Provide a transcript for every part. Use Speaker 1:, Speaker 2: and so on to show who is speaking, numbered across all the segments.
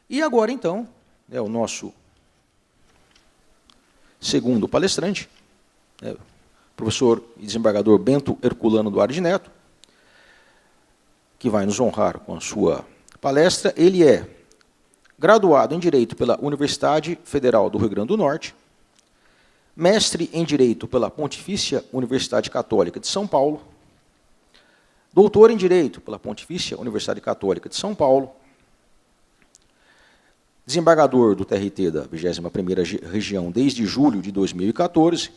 Speaker 1: E agora, então, o nosso segundo palestrante, professor e desembargador Bento Herculano Duarte de Neto, que vai nos honrar com a sua palestra. Ele é graduado em Direito pela Universidade Federal do Rio Grande do Norte, mestre em Direito pela Pontifícia Universidade Católica de São Paulo, doutor em Direito pela Pontifícia Universidade Católica de São Paulo, desembargador do TRT da 21ª Região desde julho de 2014,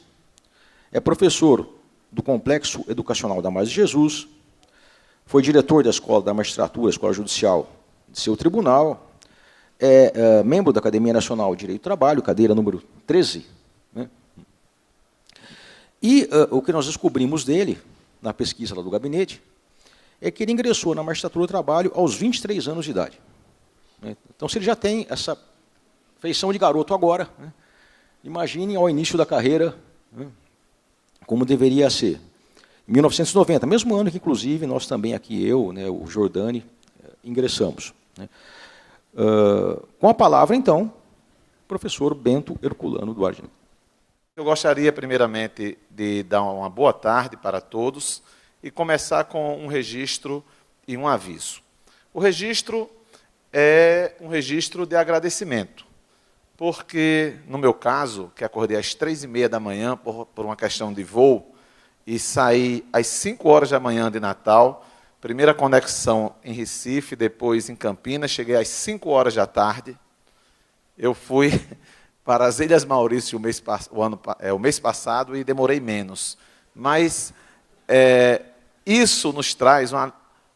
Speaker 1: é professor do Complexo Educacional da Mais de Jesus, foi diretor da Escola da Magistratura, Escola Judicial de seu tribunal, é membro da Academia Nacional de Direito do Trabalho, cadeira número 13. Né? E o que nós descobrimos dele, na pesquisa lá do gabinete, é que ele ingressou na Magistratura do Trabalho aos 23 anos de idade. Então, se ele já tem essa feição de garoto agora, imagine ao início da carreira como deveria ser. Em 1990, mesmo ano que, inclusive, nós também aqui, eu, o Jordani, ingressamos. Com a palavra, então, professor Bento Herculano Duarte de Neto.
Speaker 2: Eu gostaria, primeiramente, de dar uma boa tarde para todos e começar com um registro e um aviso. O registro é um registro de agradecimento, porque, no meu caso, que acordei às 3h30 da manhã por uma questão de voo e saí às 5 horas da manhã de Natal, primeira conexão em Recife, depois em Campinas, cheguei às 5 horas da tarde, eu fui para as Ilhas Maurício o mês passado e demorei menos. Mas isso nos traz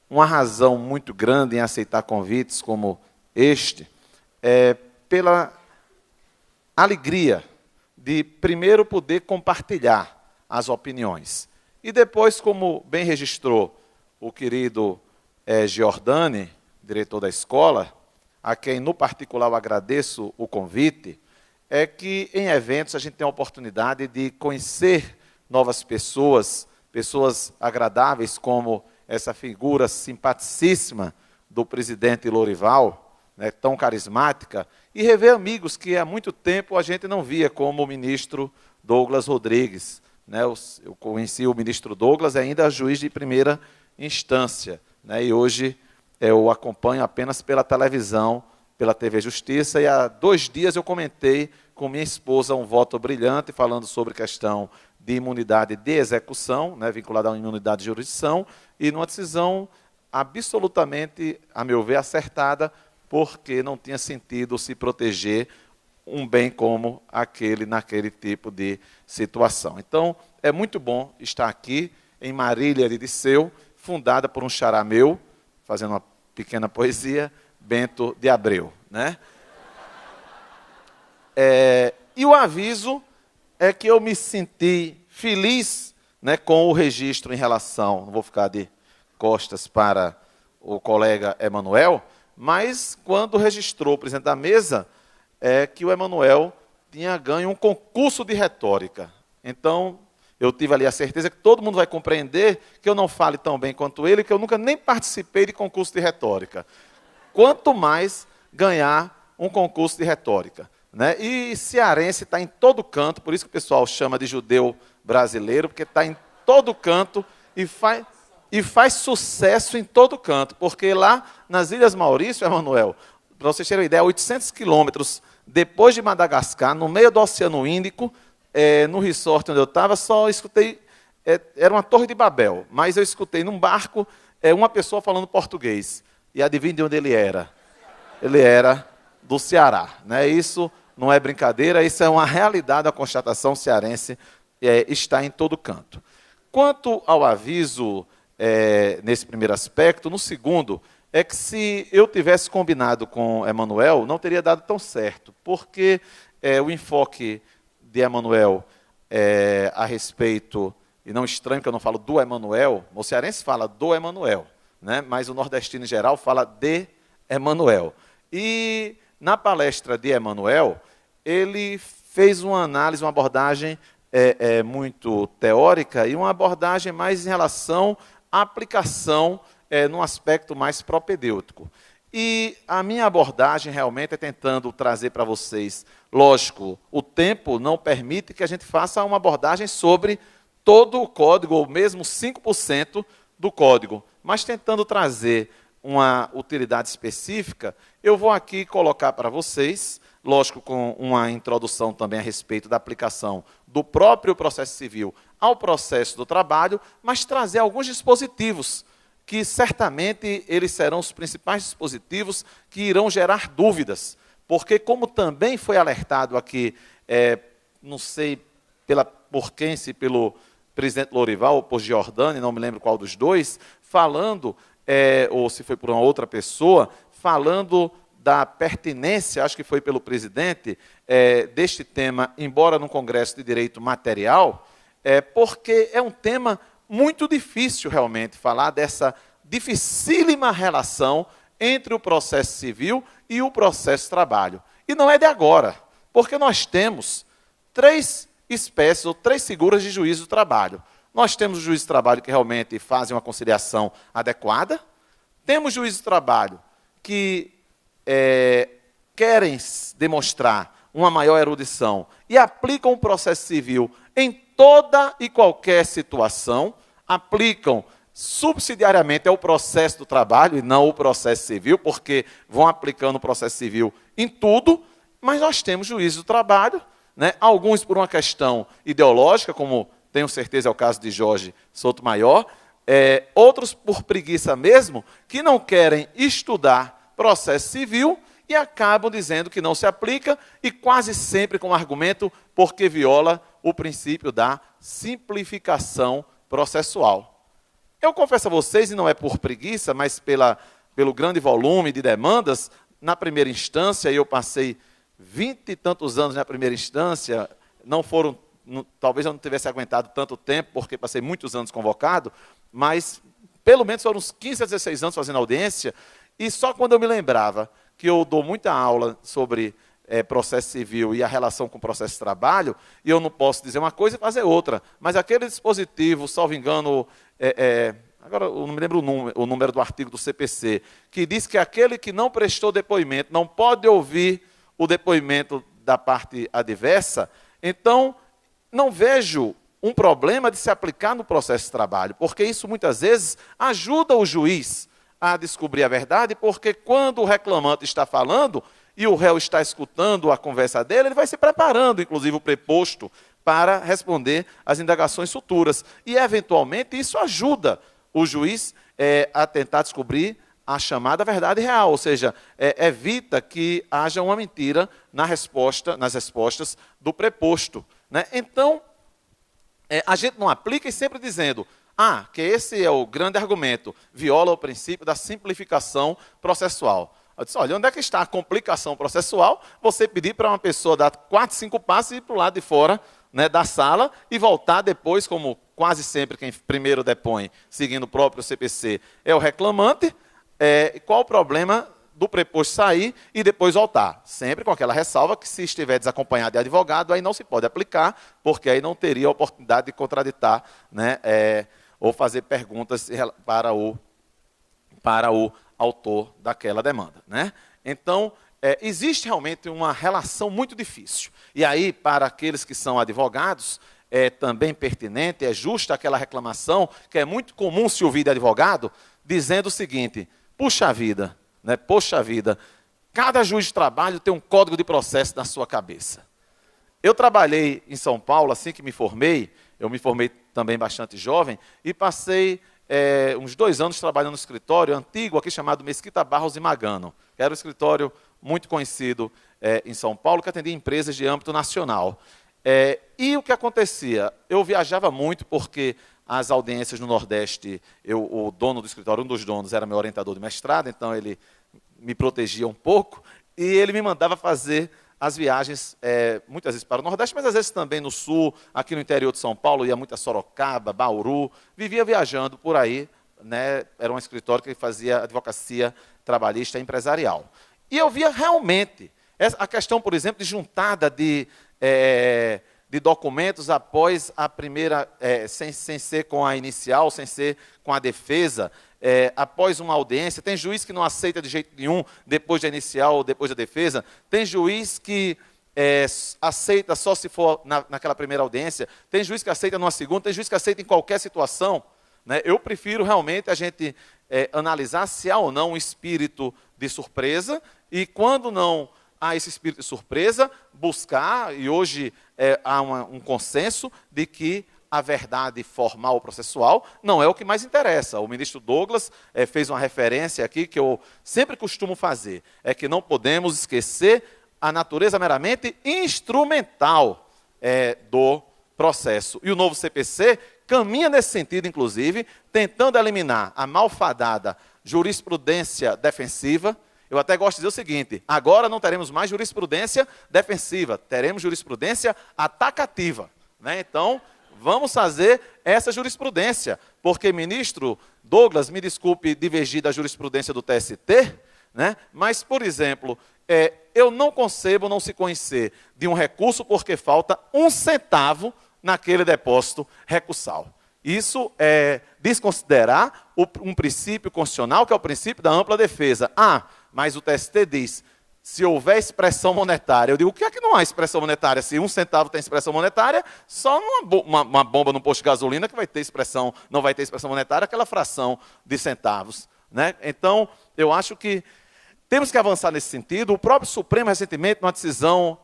Speaker 2: uma razão muito grande em aceitar convites como este, pela alegria de, primeiro, poder compartilhar as opiniões. E depois, como bem registrou o querido Giordani, diretor da escola, a quem, no particular, eu agradeço o convite, é que em eventos a gente tem a oportunidade de conhecer novas pessoas, pessoas agradáveis como essa figura simpaticíssima do presidente Lorival, tão carismática, e rever amigos que há muito tempo a gente não via, como o ministro Douglas Rodrigues. Eu conheci o ministro Douglas ainda juiz de primeira instância, e hoje eu acompanho apenas pela televisão, pela TV Justiça, e há 2 dias eu comentei com minha esposa um voto brilhante falando sobre questão de imunidade de execução, vinculada à imunidade de jurisdição, e numa decisão absolutamente, a meu ver, acertada, porque não tinha sentido se proteger um bem como aquele, naquele tipo de situação. Então, é muito bom estar aqui em Marília de Disseu, fundada por um xará meu, fazendo uma pequena poesia, Bento de Abreu. E o aviso é que eu me senti feliz com o registro em relação, não vou ficar de costas para o colega Emanuel, mas quando registrou o presidente da mesa, que o Emanuel tinha ganho um concurso de retórica. Então, eu tive ali a certeza que todo mundo vai compreender que eu não fale tão bem quanto ele, que eu nunca nem participei de concurso de retórica. Quanto mais ganhar um concurso de retórica. E cearense está em todo canto, por isso que o pessoal chama de judeu brasileiro, porque está em todo canto e faz sucesso em todo canto, porque lá nas Ilhas Maurício, Emanuel, para vocês terem uma ideia, 800 quilômetros depois de Madagascar, no meio do Oceano Índico, no resort onde eu estava, só escutei, era uma torre de Babel, mas eu escutei num barco uma pessoa falando português. E adivinha de onde ele era? Ele era do Ceará. Isso não é brincadeira, isso é uma realidade, a constatação cearense está em todo canto. Quanto ao aviso, nesse primeiro aspecto, no segundo, é que se eu tivesse combinado com Emanuel, não teria dado tão certo, porque o enfoque de Emanuel a respeito, e não estranho que eu não falo do Emanuel, o cearense fala do Emanuel, mas o nordestino em geral fala de Emanuel. E na palestra de Emanuel, ele fez uma análise, uma abordagem muito teórica e uma abordagem mais em relação à aplicação num aspecto mais propedêutico. E a minha abordagem realmente é tentando trazer para vocês, lógico, o tempo não permite que a gente faça uma abordagem sobre todo o código, ou mesmo 5% do código, mas tentando trazer uma utilidade específica, eu vou aqui colocar para vocês, lógico, com uma introdução também a respeito da aplicação do próprio processo civil ao processo do trabalho, mas trazer alguns dispositivos que certamente eles serão os principais dispositivos que irão gerar dúvidas, porque como também foi alertado aqui, não sei por quem, se pelo presidente Lorival ou por Giordani, não me lembro qual dos dois, falando, ou se foi por uma outra pessoa, falando da pertinência, acho que foi pelo presidente, deste tema, embora no Congresso de Direito Material, porque é um tema muito difícil realmente falar dessa dificílima relação entre o processo civil e o processo de trabalho. E não é de agora, porque nós temos 3 espécies ou 3 figuras de juízo do trabalho. Nós temos o juiz do trabalho que realmente fazem uma conciliação adequada, temos juízes do trabalho que querem demonstrar uma maior erudição e aplicam o processo civil em toda e qualquer situação, aplicam subsidiariamente ao processo do trabalho e não o processo civil, porque vão aplicando o processo civil em tudo, mas nós temos juízes do trabalho, né, alguns por uma questão ideológica, como tenho certeza é o caso de Jorge Sotomayor, outros por preguiça mesmo, que não querem estudar processo civil e acabam dizendo que não se aplica, e quase sempre com argumento porque viola o princípio da simplificação processual. Eu confesso a vocês, e não é por preguiça, mas pelo grande volume de demandas, na primeira instância, e eu passei 20 e tantos anos na primeira instância, talvez eu não tivesse aguentado tanto tempo, porque passei muitos anos convocado, mas pelo menos foram uns 15 a 16 anos fazendo audiência, e só quando eu me lembrava que eu dou muita aula sobre processo civil e a relação com o processo de trabalho, e eu não posso dizer uma coisa e fazer outra. Mas aquele dispositivo, salvo engano, agora eu não me lembro o número do artigo do CPC, que diz que aquele que não prestou depoimento não pode ouvir o depoimento da parte adversa, então não vejo um problema de se aplicar no processo de trabalho, porque isso muitas vezes ajuda o juiz a descobrir a verdade, porque quando o reclamante está falando e o réu está escutando a conversa dele, ele vai se preparando, inclusive o preposto, para responder às indagações futuras. E, eventualmente, isso ajuda o juiz a tentar descobrir a chamada verdade real, ou seja, evita que haja uma mentira nas respostas do preposto, né? Então, a gente não aplica e sempre dizendo... que esse é o grande argumento, viola o princípio da simplificação processual. Eu disse, olha, onde é que está a complicação processual? Você pedir para uma pessoa dar 4, 5 passos e ir para o lado de fora, né, da sala e voltar depois, como quase sempre quem primeiro depõe, seguindo o próprio CPC, é o reclamante. Qual o problema do preposto sair e depois voltar? Sempre com aquela ressalva que, se estiver desacompanhado de advogado, aí não se pode aplicar, porque aí não teria a oportunidade de contraditar, né, ou fazer perguntas para o autor daquela demanda, né? Então, existe realmente uma relação muito difícil. E aí, para aqueles que são advogados, é também pertinente, é justa aquela reclamação, que é muito comum se ouvir de advogado, dizendo o seguinte: puxa vida, né? Poxa vida, cada juiz de trabalho tem um código de processo na sua cabeça. Eu trabalhei em São Paulo, assim que me formei, eu me formei também bastante jovem, e passei uns 2 anos trabalhando no escritório antigo, aqui chamado Mesquita Barros e Magano, que era um escritório muito conhecido em São Paulo, que atendia empresas de âmbito nacional. E o que acontecia? Eu viajava muito porque as audiências no Nordeste, o dono do escritório, um dos donos, era meu orientador de mestrado, então ele me protegia um pouco, e ele me mandava fazer as viagens, muitas vezes para o Nordeste, mas às vezes também no Sul, aqui no interior de São Paulo, ia muito a Sorocaba, Bauru, vivia viajando por aí, né? Era um escritório que fazia advocacia trabalhista empresarial. E eu via realmente a questão, por exemplo, de juntada de de documentos após a primeira, sem ser com a inicial, sem ser com a defesa, após uma audiência. Tem juiz que não aceita de jeito nenhum depois da inicial ou depois da defesa. Tem juiz que aceita só se for naquela primeira audiência. Tem juiz que aceita numa segunda. Tem juiz que aceita em qualquer situação. Né? Eu prefiro realmente a gente analisar se há ou não um espírito de surpresa e quando não há esse espírito de surpresa, buscar, e hoje há um consenso de que a verdade formal processual não é o que mais interessa. O ministro Douglas fez uma referência aqui que eu sempre costumo fazer, é que não podemos esquecer a natureza meramente instrumental do processo. E o novo CPC caminha nesse sentido, inclusive, tentando eliminar a malfadada jurisprudência defensiva. Eu até gosto de dizer o seguinte, agora não teremos mais jurisprudência defensiva, teremos jurisprudência atacativa. Né? Então, vamos fazer essa jurisprudência, porque, ministro Douglas, me desculpe divergir da jurisprudência do TST, né? Mas, por exemplo, eu não concebo não se conhecer de um recurso porque falta 1 centavo naquele depósito recursal. Isso é desconsiderar um princípio constitucional, que é o princípio da ampla defesa. Mas o TST diz, se houver expressão monetária, eu digo, o que é que não há expressão monetária? Se 1 centavo tem expressão monetária, só uma bomba no posto de gasolina que vai ter expressão, não vai ter expressão monetária, aquela fração de centavos. Né? Então, eu acho que temos que avançar nesse sentido. O próprio Supremo, recentemente, numa decisão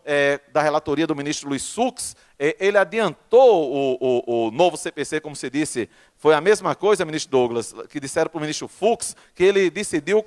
Speaker 2: da relatoria do ministro Luiz Fux, ele adiantou o novo CPC, como se disse, foi a mesma coisa, ministro Douglas, que disseram para o ministro Fux, que ele decidiu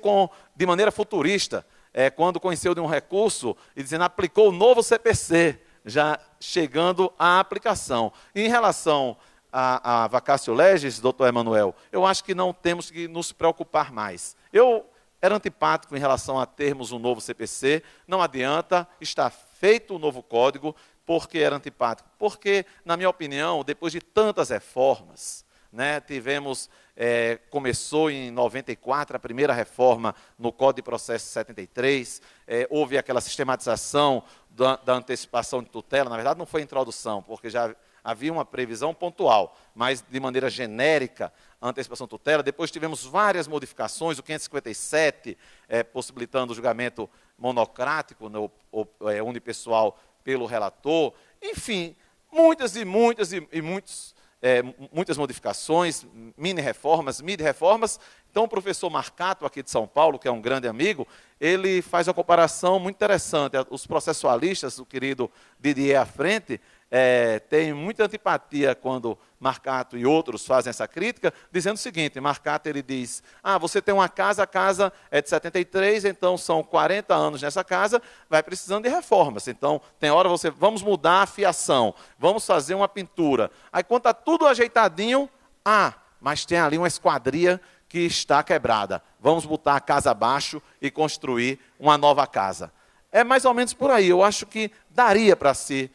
Speaker 2: de maneira futurista, quando conheceu de um recurso, e dizendo, aplicou o novo CPC, já chegando à aplicação. E em relação a vacatio legis, doutor Emanuel, eu acho que não temos que nos preocupar mais. Eu era antipático em relação a termos um novo CPC, não adianta, está feito o novo código, porque era antipático. Porque, na minha opinião, depois de tantas reformas, né, começou em 94 a primeira reforma no Código de Processo 73, houve aquela sistematização da antecipação de tutela, na verdade não foi introdução, porque já havia uma previsão pontual, mas de maneira genérica, a antecipação de tutela. Depois tivemos várias modificações, o 557, possibilitando o julgamento monocrático, unipessoal pelo relator. Enfim, muitas modificações, mini-reformas, midi-reformas. Então, o professor Marcato, aqui de São Paulo, que é um grande amigo, ele faz uma comparação muito interessante. Os processualistas, o querido Didier à frente, tem muita antipatia quando Marcato e outros fazem essa crítica, dizendo o seguinte, Marcato ele diz, você tem uma casa, a casa é de 73, então são 40 anos nessa casa, vai precisando de reformas. Então, tem hora vamos mudar a fiação, vamos fazer uma pintura. Aí, quando está tudo ajeitadinho, mas tem ali uma esquadria que está quebrada. Vamos botar a casa abaixo e construir uma nova casa. É mais ou menos por aí. Eu acho que daria para se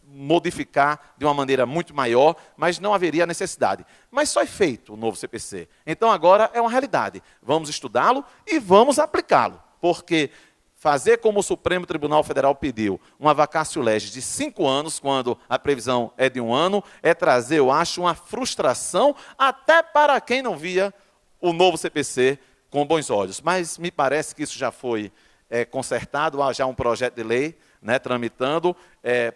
Speaker 2: modificar de uma maneira muito maior, mas não haveria necessidade. Mas só é feito o novo CPC. Então agora é uma realidade. Vamos estudá-lo e vamos aplicá-lo. Porque fazer como o Supremo Tribunal Federal pediu, uma vacatio legis de 5 anos, quando a previsão é de 1 ano, é trazer, eu acho, uma frustração até para quem não via o novo CPC com bons olhos. Mas me parece que isso já foi consertado, há já um projeto de lei, né, tramitando,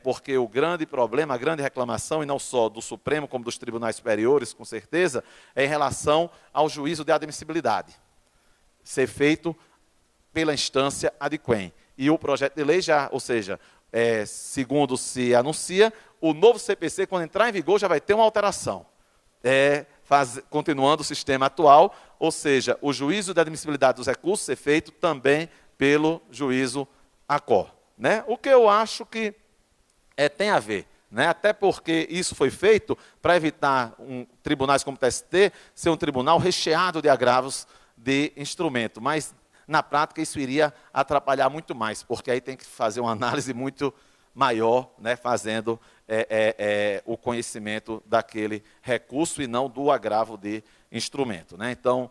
Speaker 2: porque o grande problema, a grande reclamação, e não só do Supremo, como dos tribunais superiores, com certeza, é em relação ao juízo de admissibilidade. Ser feito pela instância adquém. E o projeto de lei já, ou seja, segundo se anuncia, o novo CPC, quando entrar em vigor, já vai ter uma alteração. Continuando o sistema atual, ou seja, o juízo de admissibilidade dos recursos ser feito também pelo juízo ACOR. Né? O que eu acho que tem a ver, né? Até porque isso foi feito para evitar tribunais como o TST ser um tribunal recheado de agravos de instrumento, mas na prática isso iria atrapalhar muito mais, porque aí tem que fazer uma análise muito maior, né? Fazendo o conhecimento daquele recurso e não do agravo de instrumento. Né? Então,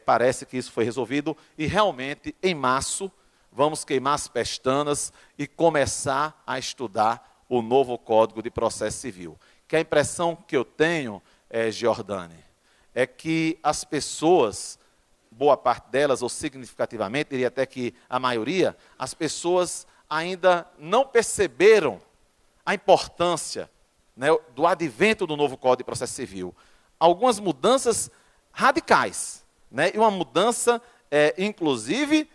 Speaker 2: parece que isso foi resolvido e realmente, em março, vamos queimar as pestanas e começar a estudar o novo Código de Processo Civil. Que a impressão que eu tenho, Giordani, é que as pessoas, boa parte delas, ou significativamente, diria até que a maioria, as pessoas ainda não perceberam a importância, né, do advento do novo Código de Processo Civil. Algumas mudanças radicais, né, e uma mudança, inclusive,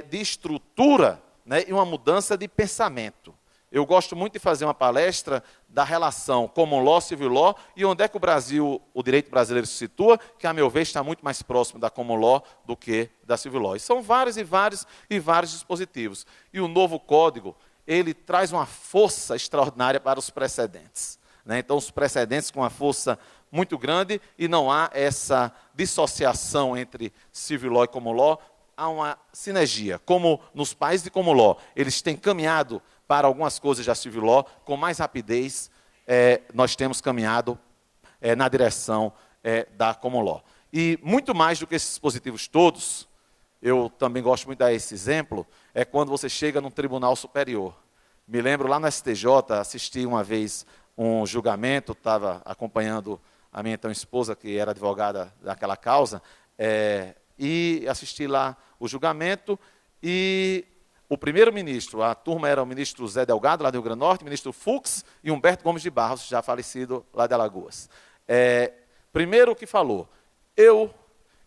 Speaker 2: de estrutura, né, e uma mudança de pensamento. Eu gosto muito de fazer uma palestra da relação common law, civil law, e onde é que o direito brasileiro se situa, que, a meu ver, está muito mais próximo da common law do que da civil law. E são vários dispositivos. E o novo código, ele traz uma força extraordinária para os precedentes, né? Então, os precedentes com uma força muito grande, e não há essa dissociação entre civil law e common law, há uma sinergia. Como nos países de common law, eles têm caminhado para algumas coisas da civil law, com mais rapidez, nós temos caminhado na direção da common law. E muito mais do que esses dispositivos todos, eu também gosto muito de dar esse exemplo, é quando você chega num tribunal superior. Me lembro lá no STJ, assisti uma vez um julgamento, estava acompanhando a minha então esposa, que era advogada daquela causa, e assisti lá o julgamento, e o primeiro-ministro, a turma era o ministro Zé Delgado, lá do Rio Grande do Norte, o ministro Fux e Humberto Gomes de Barros, já falecido lá de Alagoas. Primeiro o que falou, eu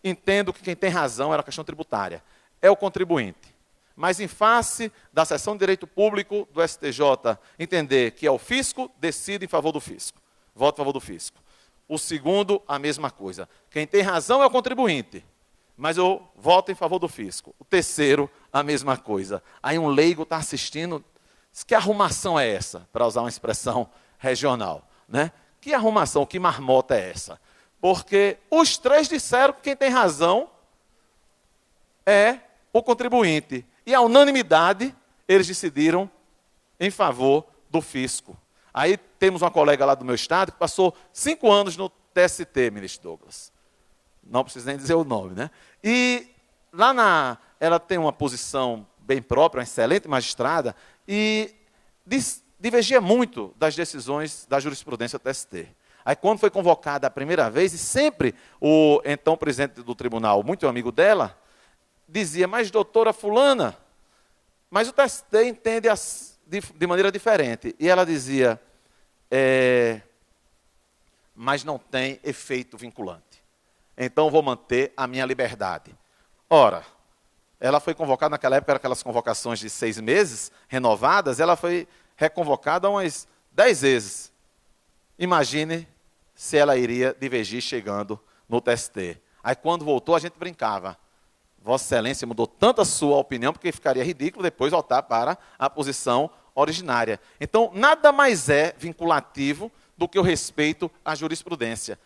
Speaker 2: entendo que quem tem razão era a questão tributária, é o contribuinte. Mas em face da seção de direito público do STJ entender que é o fisco, decide em favor do fisco, voto em favor do fisco. O segundo, a mesma coisa. Quem tem razão é o contribuinte, mas eu voto em favor do fisco. O terceiro, a mesma coisa. Aí um leigo está assistindo, diz, que arrumação é essa? Para usar uma expressão regional, né? Que arrumação, que marmota é essa? Porque os três disseram que quem tem razão é o contribuinte. E a unanimidade, eles decidiram em favor do fisco. Aí temos uma colega lá do meu estado que passou 5 anos no TST, ministro Douglas. Não preciso nem dizer o nome, né? E lá ela tem uma posição bem própria, uma excelente magistrada, e divergia muito das decisões da jurisprudência do TST. Aí quando foi convocada a primeira vez, e sempre o então presidente do tribunal, muito amigo dela, dizia, mas doutora fulana, mas o TST entende de maneira diferente. E ela dizia, mas não tem efeito vinculante. Então vou manter a minha liberdade. Ora, ela foi convocada, naquela época, eram aquelas convocações de 6 meses, renovadas, ela foi reconvocada umas 10 vezes. Imagine se ela iria divergir chegando no TST. Aí quando voltou, a gente brincava. Vossa Excelência mudou tanto a sua opinião, porque ficaria ridículo depois voltar para a posição originária. Então, nada mais é vinculativo do que o respeito à jurisprudência.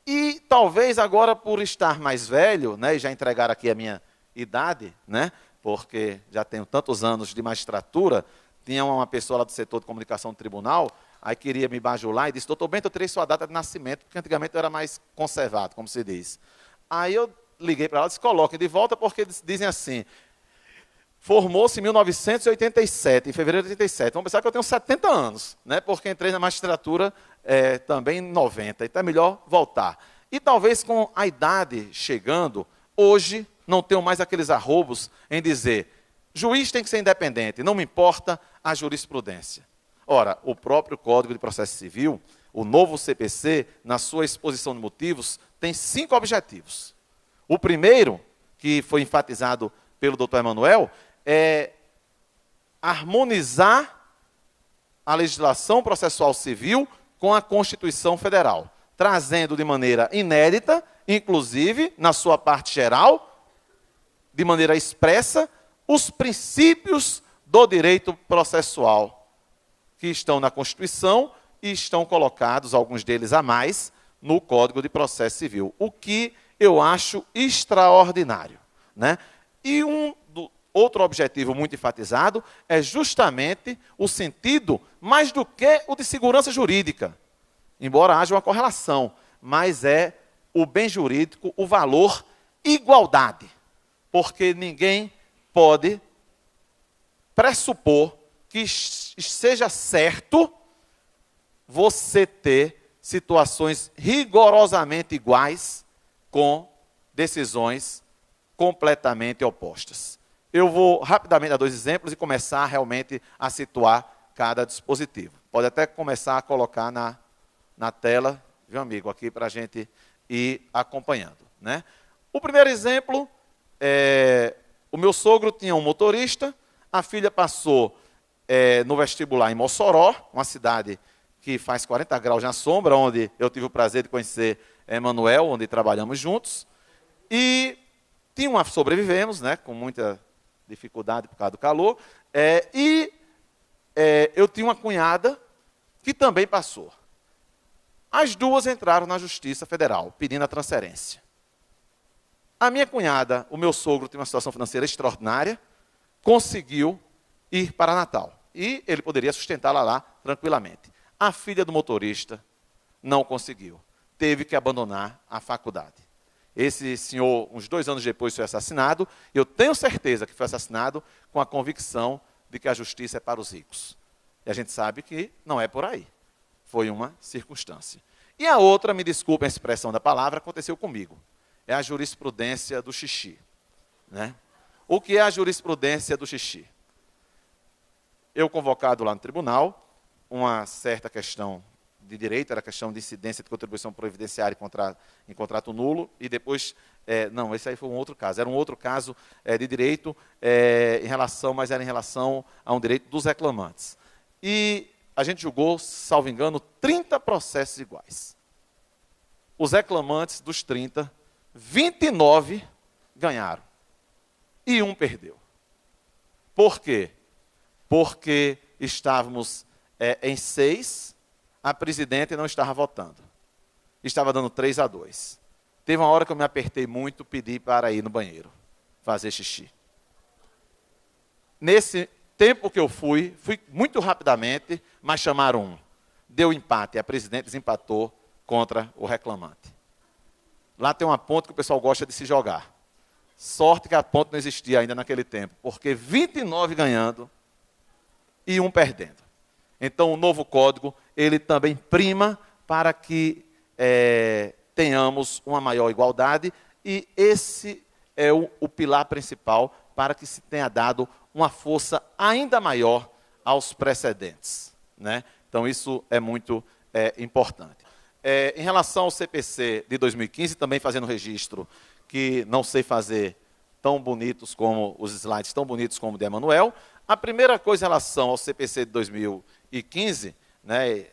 Speaker 2: E talvez agora, por estar mais velho, né, e já entregar aqui a minha idade, né, porque já tenho tantos anos de magistratura, tinha uma pessoa lá do setor de comunicação do tribunal, aí queria me bajular e disse, doutor Bento, eu terei sua data de nascimento, porque antigamente eu era mais conservado, como se diz. Aí eu liguei para ela e disse, coloquem de volta, porque dizem assim, formou-se em 1987, em fevereiro de 87. Vamos pensar que eu tenho 70 anos, né? Porque entrei na magistratura também em 90, então é melhor voltar. E talvez com a idade chegando, hoje não tenho mais aqueles arrobos em dizer, juiz tem que ser independente, não me importa a jurisprudência. Ora, o próprio Código de Processo Civil, o novo CPC, na sua exposição de motivos, tem 5 objetivos. O primeiro, que foi enfatizado pelo doutor Emanuel, é harmonizar a legislação processual civil com a Constituição Federal, trazendo de maneira inédita, inclusive, na sua parte geral, de maneira expressa, os princípios do direito processual, que estão na Constituição e estão colocados, alguns deles a mais, no Código de Processo Civil, o que eu acho extraordinário, né? E outro objetivo muito enfatizado é justamente o sentido, mais do que o de segurança jurídica, embora haja uma correlação, mas é o bem jurídico, o valor igualdade, porque ninguém pode pressupor que seja certo você ter situações rigorosamente iguais com decisões completamente opostas. Eu vou rapidamente dar 2 exemplos e começar realmente a situar cada dispositivo. Pode até começar a colocar na tela, viu, amigo, aqui para a gente ir acompanhando, né? O primeiro exemplo é: o meu sogro tinha um motorista, a filha passou no vestibular em Mossoró, uma cidade que faz 40 graus na sombra, onde eu tive o prazer de conhecer Emanuel, onde trabalhamos juntos, e sobrevivemos, né, com muita dificuldade por causa do calor, eu tinha uma cunhada que também passou. As duas entraram na Justiça Federal, pedindo a transferência. A minha cunhada, o meu sogro, tem uma situação financeira extraordinária, conseguiu ir para Natal. E ele poderia sustentá-la lá tranquilamente. A filha do motorista não conseguiu. Teve que abandonar a faculdade. Esse senhor, uns 2 anos depois, foi assassinado. Eu tenho certeza que foi assassinado com a convicção de que a justiça é para os ricos. E a gente sabe que não é por aí. Foi uma circunstância. E a outra, me desculpem a expressão da palavra, aconteceu comigo. É a jurisprudência do xixi, né? O que é a jurisprudência do xixi? Eu convocado lá no tribunal, uma certa questão de direito, era a questão de incidência de contribuição previdenciária em contrato nulo, e depois, não, esse aí foi um outro caso, era um outro caso de direito, mas era em relação a um direito dos reclamantes. E a gente julgou, salvo engano, 30 processos iguais. Os reclamantes dos 30, 29 ganharam. E um perdeu. Por quê? Porque estávamos em 6, a presidente não estava votando. Estava dando 3-2. Teve uma hora que eu me apertei muito, pedi para ir no banheiro, fazer xixi. Nesse tempo que eu fui muito rapidamente, mas chamaram um. Deu empate, a presidente desempatou contra o reclamante. Lá tem uma ponte que o pessoal gosta de se jogar. Sorte que a ponte não existia ainda naquele tempo, porque 29 ganhando e um perdendo. Então, o novo código, ele também prima para que tenhamos uma maior igualdade, e esse é o pilar principal para que se tenha dado uma força ainda maior aos precedentes, né? Então, isso é muito importante. Em relação ao CPC de 2015, também fazendo registro, que não sei fazer tão bonitos como os slides, tão bonitos como o de Emanuel. A primeira coisa em relação ao CPC de 2015, né,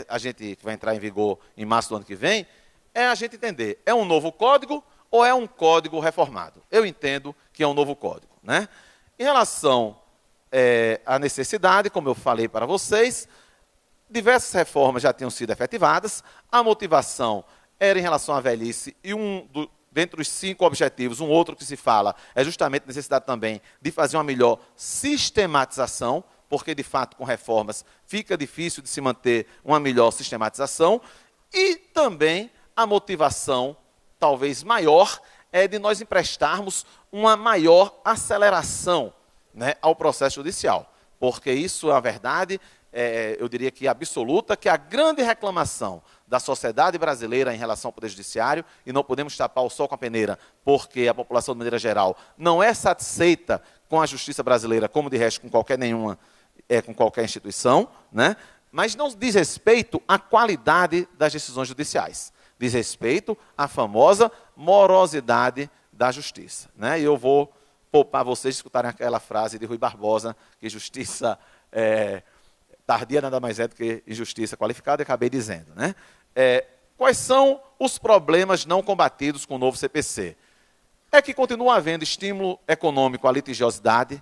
Speaker 2: a gente que vai entrar em vigor em março do ano que vem, é a gente entender, é um novo código ou é um código reformado? Eu entendo que é um novo código, né? Em relação à necessidade, como eu falei para vocês, diversas reformas já tinham sido efetivadas, a motivação era em relação à velhice, e dentre os 5 objetivos, um outro que se fala é justamente a necessidade também de fazer uma melhor sistematização, porque, de fato, com reformas fica difícil de se manter uma melhor sistematização, e também a motivação, talvez maior, é de nós emprestarmos uma maior aceleração, né, ao processo judicial, porque isso, na verdade, eu diria que absoluta, que a grande reclamação da sociedade brasileira em relação ao Poder Judiciário, e não podemos tapar o sol com a peneira, porque a população, de maneira geral, não é satisfeita com a justiça brasileira, como de resto com qualquer instituição, né? Mas não diz respeito à qualidade das decisões judiciais, diz respeito à famosa morosidade da justiça, né? E eu vou poupar vocês de escutarem aquela frase de Rui Barbosa, que justiça tardia nada mais é do que injustiça qualificada, eu acabei dizendo, né? Quais são os problemas não combatidos com o novo CPC? É que continua havendo estímulo econômico à litigiosidade,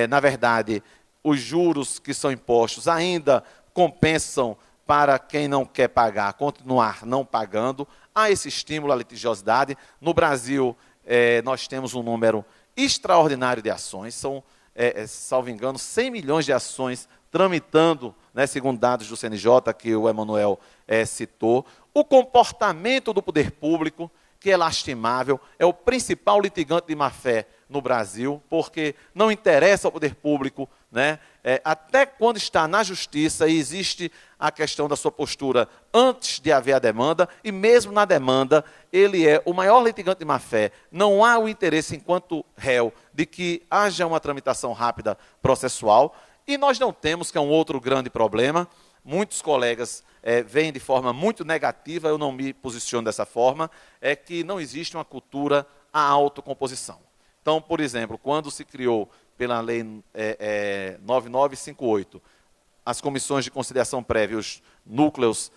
Speaker 2: na verdade, os juros que são impostos ainda compensam para quem não quer pagar, continuar não pagando, há esse estímulo à litigiosidade. No Brasil, nós temos um número extraordinário de ações, são, salvo engano, 100 milhões de ações tramitando, né, segundo dados do CNJ, que o Emanuel citou. O comportamento do poder público, que é lastimável, é o principal litigante de má-fé no Brasil, porque não interessa ao poder público, né? Até quando está na justiça e existe a questão da sua postura antes de haver a demanda, e mesmo na demanda, ele é o maior litigante de má-fé. Não há o interesse, enquanto réu, de que haja uma tramitação rápida processual, e nós não temos, que é um outro grande problema, muitos colegas veem de forma muito negativa, eu não me posiciono dessa forma, é que não existe uma cultura à autocomposição. Então, por exemplo, quando se criou pela Lei 9958, as comissões de conciliação prévia, os núcleos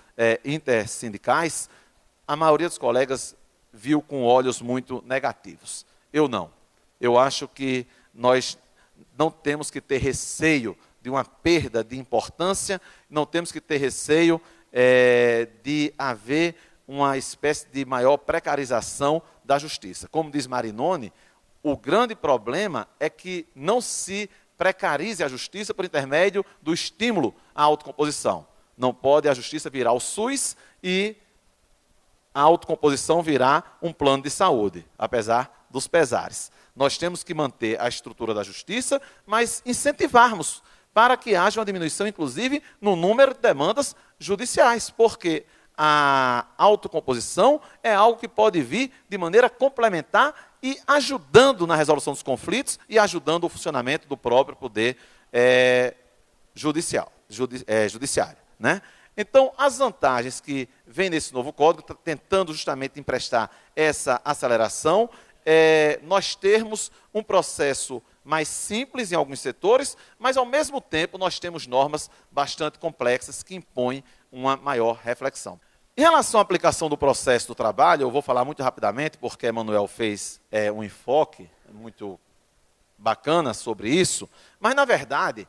Speaker 2: intersindicais, a maioria dos colegas viu com olhos muito negativos. Eu não. Eu acho que nós não temos que ter receio de uma perda de importância, não temos que ter receio de haver uma espécie de maior precarização da justiça. Como diz Marinoni, o grande problema é que não se precarize a justiça por intermédio do estímulo à autocomposição. Não pode a justiça virar o SUS e a autocomposição virar um plano de saúde, apesar dos pesares. Nós temos que manter a estrutura da justiça, mas incentivarmos para que haja uma diminuição, inclusive, no número de demandas judiciais, porque a autocomposição é algo que pode vir de maneira complementar e ajudando na resolução dos conflitos e ajudando o funcionamento do próprio poder judiciário. Né? Então, as vantagens que vem nesse novo código, tentando justamente emprestar essa aceleração, nós termos um processo mais simples em alguns setores, mas, ao mesmo tempo, nós temos normas bastante complexas que impõem uma maior reflexão. Em relação à aplicação do processo do trabalho, eu vou falar muito rapidamente, porque Emanuel fez um enfoque muito bacana sobre isso, mas, na verdade,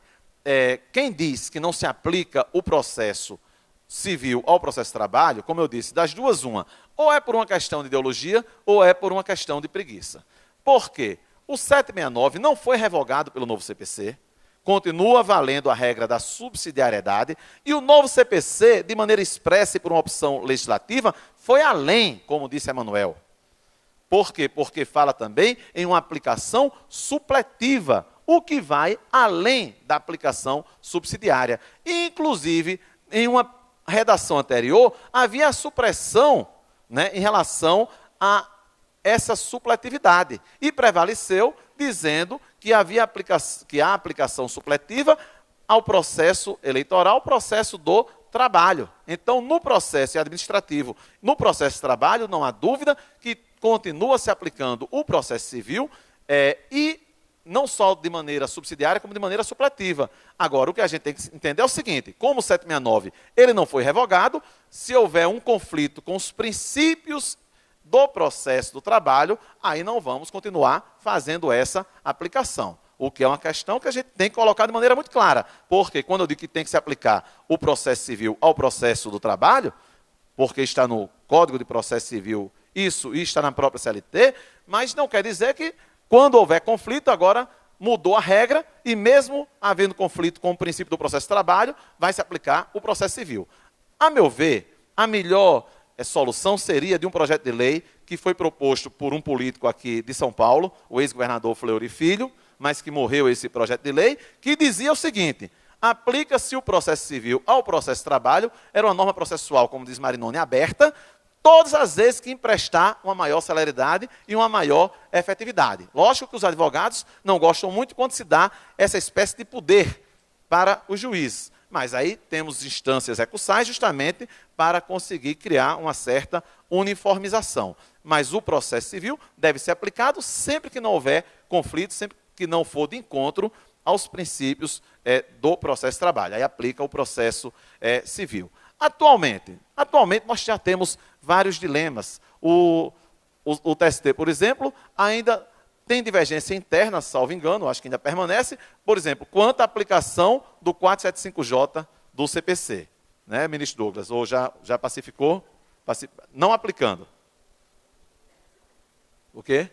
Speaker 2: quem diz que não se aplica o processo civil ao processo de trabalho, como eu disse, das duas, uma, ou é por uma questão de ideologia, ou é por uma questão de preguiça. Por quê? O 769 não foi revogado pelo novo CPC, continua valendo a regra da subsidiariedade, e o novo CPC, de maneira expressa e por uma opção legislativa, foi além, como disse Emanuel. Por quê? Porque fala também em uma aplicação supletiva, o que vai além da aplicação subsidiária. E, inclusive, em uma redação anterior, havia a supressão, né, em relação a essa supletividade. E prevaleceu dizendo que há aplicação supletiva ao processo eleitoral, processo do trabalho. Então, no processo administrativo, no processo de trabalho, não há dúvida que continua se aplicando o processo civil e não só de maneira subsidiária, como de maneira supletiva. Agora, o que a gente tem que entender é o seguinte: como o 769 ele não foi revogado, se houver um conflito com os princípios do processo do trabalho, aí não vamos continuar fazendo essa aplicação. O que é uma questão que a gente tem que colocar de maneira muito clara. Porque quando eu digo que tem que se aplicar o processo civil ao processo do trabalho, porque está no Código de Processo Civil isso e está na própria CLT, mas não quer dizer que quando houver conflito, agora mudou a regra e mesmo havendo conflito com o princípio do processo de trabalho, vai se aplicar o processo civil. A meu ver, a melhor solução seria de um projeto de lei que foi proposto por um político aqui de São Paulo, o ex-governador Fleury Filho, mas que morreu esse projeto de lei, que dizia o seguinte: aplica-se o processo civil ao processo de trabalho, era uma norma processual, como diz Marinoni, aberta, todas as vezes que emprestar uma maior celeridade e uma maior efetividade. Lógico que os advogados não gostam muito quando se dá essa espécie de poder para os juízes. Mas aí temos instâncias recursais justamente para conseguir criar uma certa uniformização. Mas o processo civil deve ser aplicado sempre que não houver conflito, sempre que não for de encontro aos princípios do processo de trabalho. Aí aplica o processo civil. Atualmente nós já temos vários dilemas. O TST, por exemplo, ainda tem divergência interna, salvo engano, acho que ainda permanece, por exemplo, quanto à aplicação do 475J do CPC. Né, ministro Douglas? Ou já pacificou? Não aplicando. O quê?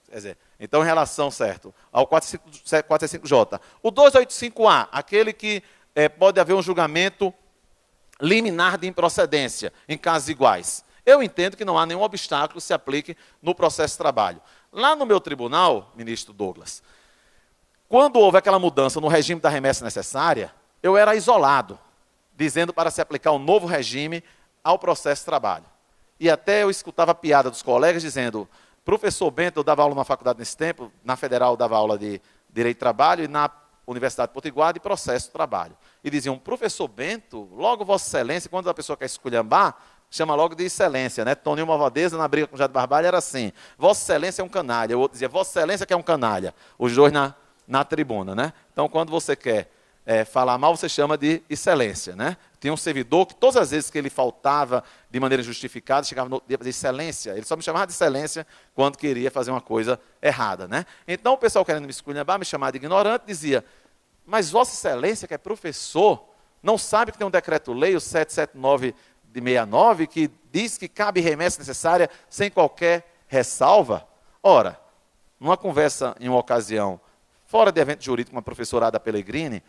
Speaker 2: Quer dizer, então, em relação, certo, ao 475J. O 285A, aquele que pode haver um julgamento liminar de improcedência em casos iguais. eu entendo que não há nenhum obstáculo que se aplique no processo de trabalho. Lá no meu tribunal, ministro Douglas, quando houve aquela mudança no regime da remessa necessária, eu era isolado, dizendo para se aplicar um novo regime ao processo de trabalho. E até eu escutava a piada dos colegas dizendo, professor Bento, eu dava aula na faculdade nesse tempo, na Federal eu dava aula de Direito do Trabalho e na Universidade Potiguar de Processo de Trabalho. E diziam, professor Bento, logo Vossa Excelência, quando a pessoa quer esculhambar, chama logo de excelência, né? Toninho Malvadeza, na briga com o Jade Barbalho, era assim, Vossa Excelência é um canalha. O outro dizia, Vossa Excelência que é um canalha. Os dois na tribuna, né? Então, quando você quer falar mal, você chama de excelência, né? Tinha um servidor que todas as vezes que ele faltava de maneira justificada, chegava no dia para dizer excelência, ele só me chamava de excelência quando queria fazer uma coisa errada, né? Então o pessoal querendo me esculhambar, me chamar de ignorante, dizia, mas Vossa Excelência, que é professor, não sabe que tem um decreto-lei, o 779 de 69, que diz que cabe remessa necessária sem qualquer ressalva? Ora, numa conversa em uma ocasião, fora de evento jurídico, com uma professorada Pellegrini,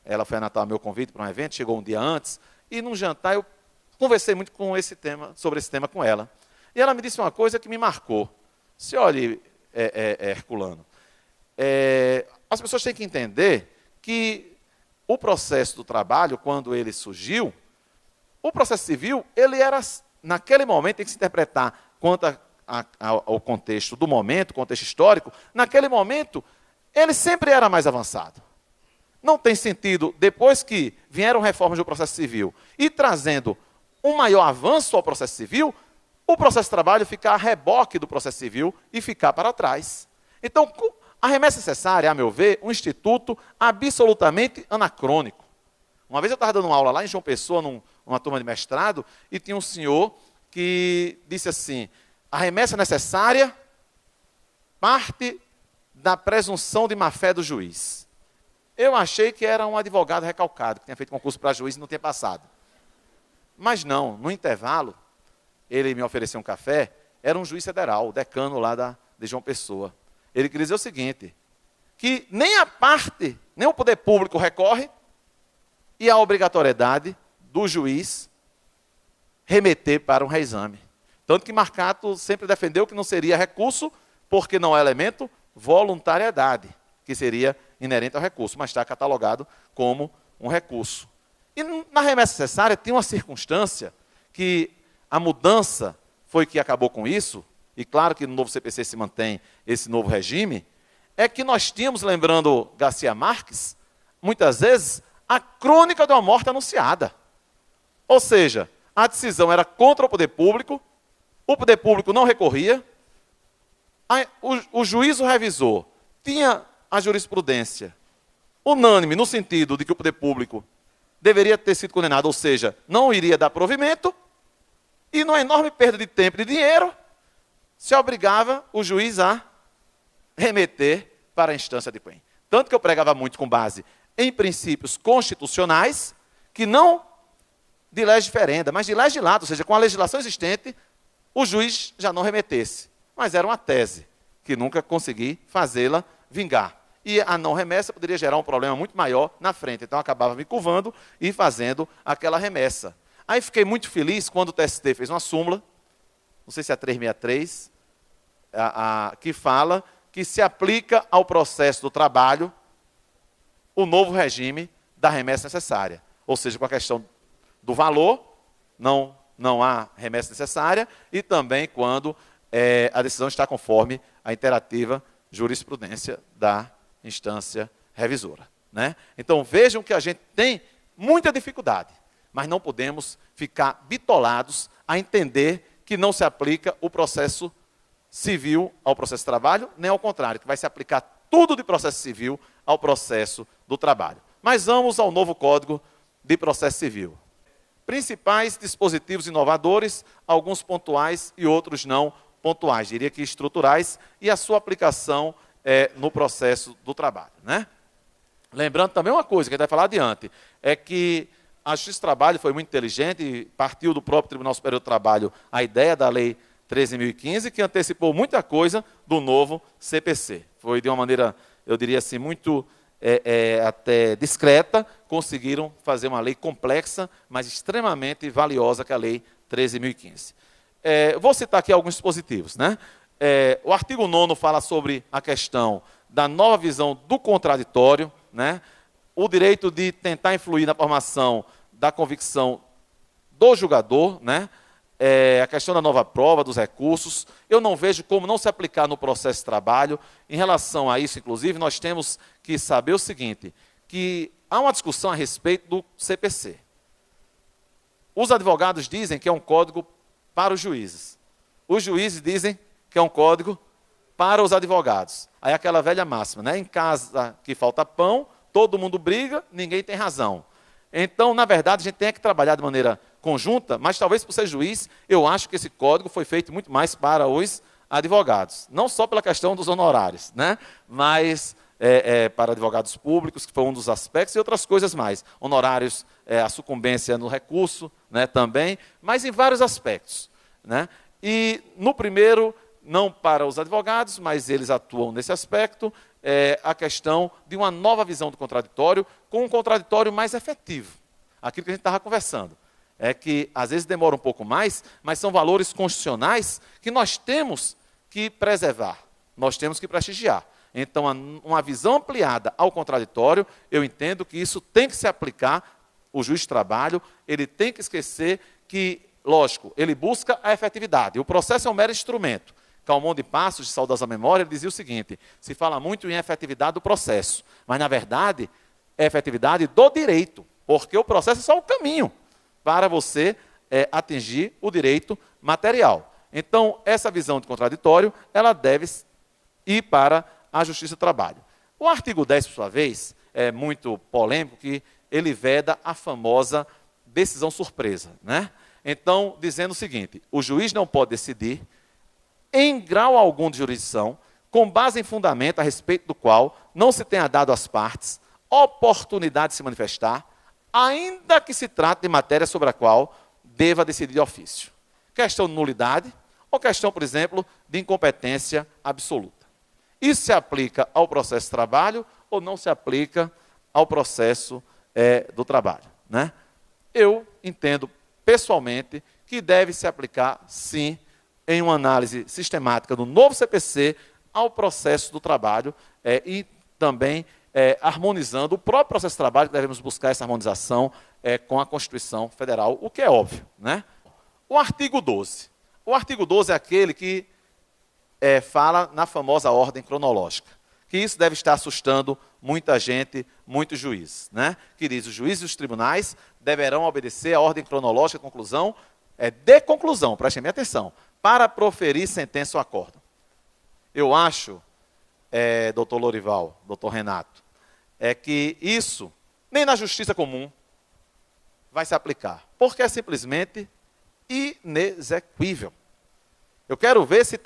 Speaker 2: ela foi anotar meu convite para um evento, chegou um dia antes, e num jantar eu conversei muito sobre esse tema com ela. E ela me disse uma coisa que me marcou. Se olhe, Herculano, as pessoas têm que entender que o processo do trabalho, quando ele surgiu, o processo civil, ele era, naquele momento, tem que se interpretar quanto ao contexto do momento, contexto histórico, naquele momento, ele sempre era mais avançado. Não tem sentido, depois que vieram reformas do processo civil e trazendo um maior avanço ao processo civil, o processo de trabalho ficar a reboque do processo civil e ficar para trás. Então, a remessa necessária, a meu ver, um instituto absolutamente anacrônico. Uma vez eu estava dando uma aula lá em João Pessoa, numa turma de mestrado, e tinha um senhor que disse assim, a remessa necessária parte da presunção de má-fé do juiz. Eu achei que era um advogado recalcado, que tinha feito concurso para juiz e não tinha passado. Mas não, no intervalo, ele me ofereceu um café, era um juiz federal, o decano lá de João Pessoa. Ele queria dizer o seguinte, que nem a parte, nem o poder público recorre, e a obrigatoriedade do juiz remeter para um reexame. Tanto que Marcato sempre defendeu que não seria recurso, porque não é elemento voluntariedade, que seria inerente ao recurso, mas está catalogado como um recurso. E na remessa necessária tinha uma circunstância que a mudança foi que acabou com isso, e claro que no novo CPC se mantém esse novo regime, é que nós tínhamos, lembrando Garcia Marques, muitas vezes, a crônica de uma morte anunciada. Ou seja, a decisão era contra o poder público não recorria, o juízo revisor tinha a jurisprudência unânime no sentido de que o poder público deveria ter sido condenado, ou seja, não iria dar provimento, e numa enorme perda de tempo e de dinheiro, se obrigava o juiz a remeter para a instância de quem. Tanto que eu pregava muito com base em princípios constitucionais, que não de lege diferenda, mas de legislado, ou seja, com a legislação existente, o juiz já não remetesse. Mas era uma tese, que nunca consegui fazê-la vingar. E a não remessa poderia gerar um problema muito maior na frente. Então, eu acabava me curvando e fazendo aquela remessa. Aí fiquei muito feliz quando o TST fez uma súmula, não sei se é a 363, que fala que se aplica ao processo do trabalho o novo regime da remessa necessária. Ou seja, com a questão do valor, não há remessa necessária, e também quando a decisão está conforme a interativa jurisprudência da instância revisora. Né? Então, vejam que a gente tem muita dificuldade, mas não podemos ficar bitolados a entender que não se aplica o processo civil ao processo de trabalho, nem ao contrário, que vai se aplicar tudo de processo civil ao processo do trabalho. Mas vamos ao novo Código de Processo Civil. Principais dispositivos inovadores, alguns pontuais e outros não pontuais, diria que estruturais, e a sua aplicação no processo do trabalho. Né? Lembrando também uma coisa, que a gente vai falar adiante, é que a Justiça do Trabalho foi muito inteligente e partiu do próprio Tribunal Superior do Trabalho a ideia da Lei 13.015, que antecipou muita coisa do novo CPC. Foi de uma maneira, eu diria assim, muito até discreta, conseguiram fazer uma lei complexa, mas extremamente valiosa, que é a Lei 13.015. Vou citar aqui alguns dispositivos, né? O artigo 9º fala sobre a questão da nova visão do contraditório, né? O direito de tentar influir na formação da convicção do julgador, né? A questão da nova prova, dos recursos. Eu não vejo como não se aplicar no processo de trabalho. Em relação a isso, inclusive, nós temos que saber o seguinte, que há uma discussão a respeito do CPC. Os advogados dizem que é um código para os juízes. Os juízes dizem que é um código para os advogados. Aí aquela velha máxima, né? Em casa que falta pão, todo mundo briga, ninguém tem razão. Então, na verdade, a gente tem que trabalhar de maneira conjunta, mas talvez por ser juiz, eu acho que esse código foi feito muito mais para os advogados. Não só pela questão dos honorários, né? Mas para advogados públicos, que foi um dos aspectos, e outras coisas mais. Honorários, a sucumbência no recurso, né, também, mas em vários aspectos, né? E no primeiro, não para os advogados, mas eles atuam nesse aspecto, a questão de uma nova visão do contraditório, com um contraditório mais efetivo. Aquilo que a gente estava conversando. É que às vezes demora um pouco mais, mas são valores constitucionais que nós temos que preservar, nós temos que prestigiar. Então, uma visão ampliada ao contraditório, eu entendo que isso tem que se aplicar, o juiz de trabalho, ele tem que esquecer que, lógico, ele busca a efetividade. O processo é um mero instrumento. Calmon de Passos, de saudosa memória, ele dizia o seguinte, se fala muito em efetividade do processo, mas, na verdade, é efetividade do direito, porque o processo é só o caminho para você atingir o direito material. Então, essa visão de contraditório, ela deve ir para a Justiça do Trabalho. O artigo 10, por sua vez, é muito polêmico, que ele veda a famosa decisão surpresa, né? Então, dizendo o seguinte, o juiz não pode decidir, em grau algum de jurisdição, com base em fundamento a respeito do qual não se tenha dado às partes oportunidade de se manifestar, ainda que se trate de matéria sobre a qual deva decidir de ofício. Questão de nulidade ou questão, por exemplo, de incompetência absoluta. Isso se aplica ao processo de trabalho ou não se aplica ao processo do trabalho, né? Eu entendo, pessoalmente, que deve se aplicar, sim, em uma análise sistemática do novo CPC ao processo do trabalho e também harmonizando o próprio processo de trabalho, que devemos buscar essa harmonização com a Constituição Federal, o que é óbvio, né? O artigo 12. O artigo 12 é aquele que fala na famosa ordem cronológica, que isso deve estar assustando muita gente, muitos juízes, né? Que diz, os juízes e os tribunais deverão obedecer à ordem cronológica de conclusão, de conclusão, prestem bem atenção, para proferir sentença ou acordo. Eu acho, doutor Lorival, doutor Renato, que isso, nem na justiça comum, vai se aplicar, porque é simplesmente inexequível. Eu quero ver se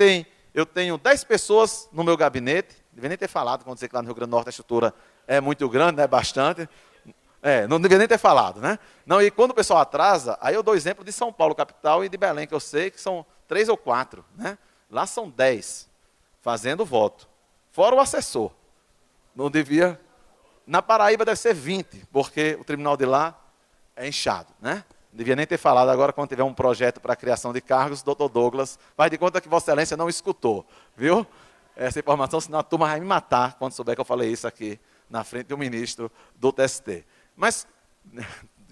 Speaker 2: eu tenho 10 pessoas no meu gabinete, devia nem ter falado, quando dizer que lá no Rio Grande do Norte a estrutura é muito grande, né, bastante, não devia nem ter falado, né? Não, e quando o pessoal atrasa, aí eu dou exemplo de São Paulo, capital, e de Belém, que eu sei que são 3 ou 4, né? Lá são 10, fazendo voto, fora o assessor. Não devia... Na Paraíba deve ser 20, porque o tribunal de lá é inchado, né? Não devia nem ter falado agora, quando tiver um projeto para a criação de cargos, doutor Douglas, faz de conta que Vossa Excelência não escutou, viu? Essa informação, senão a turma vai me matar quando souber que eu falei isso aqui na frente do ministro do TST. Mas,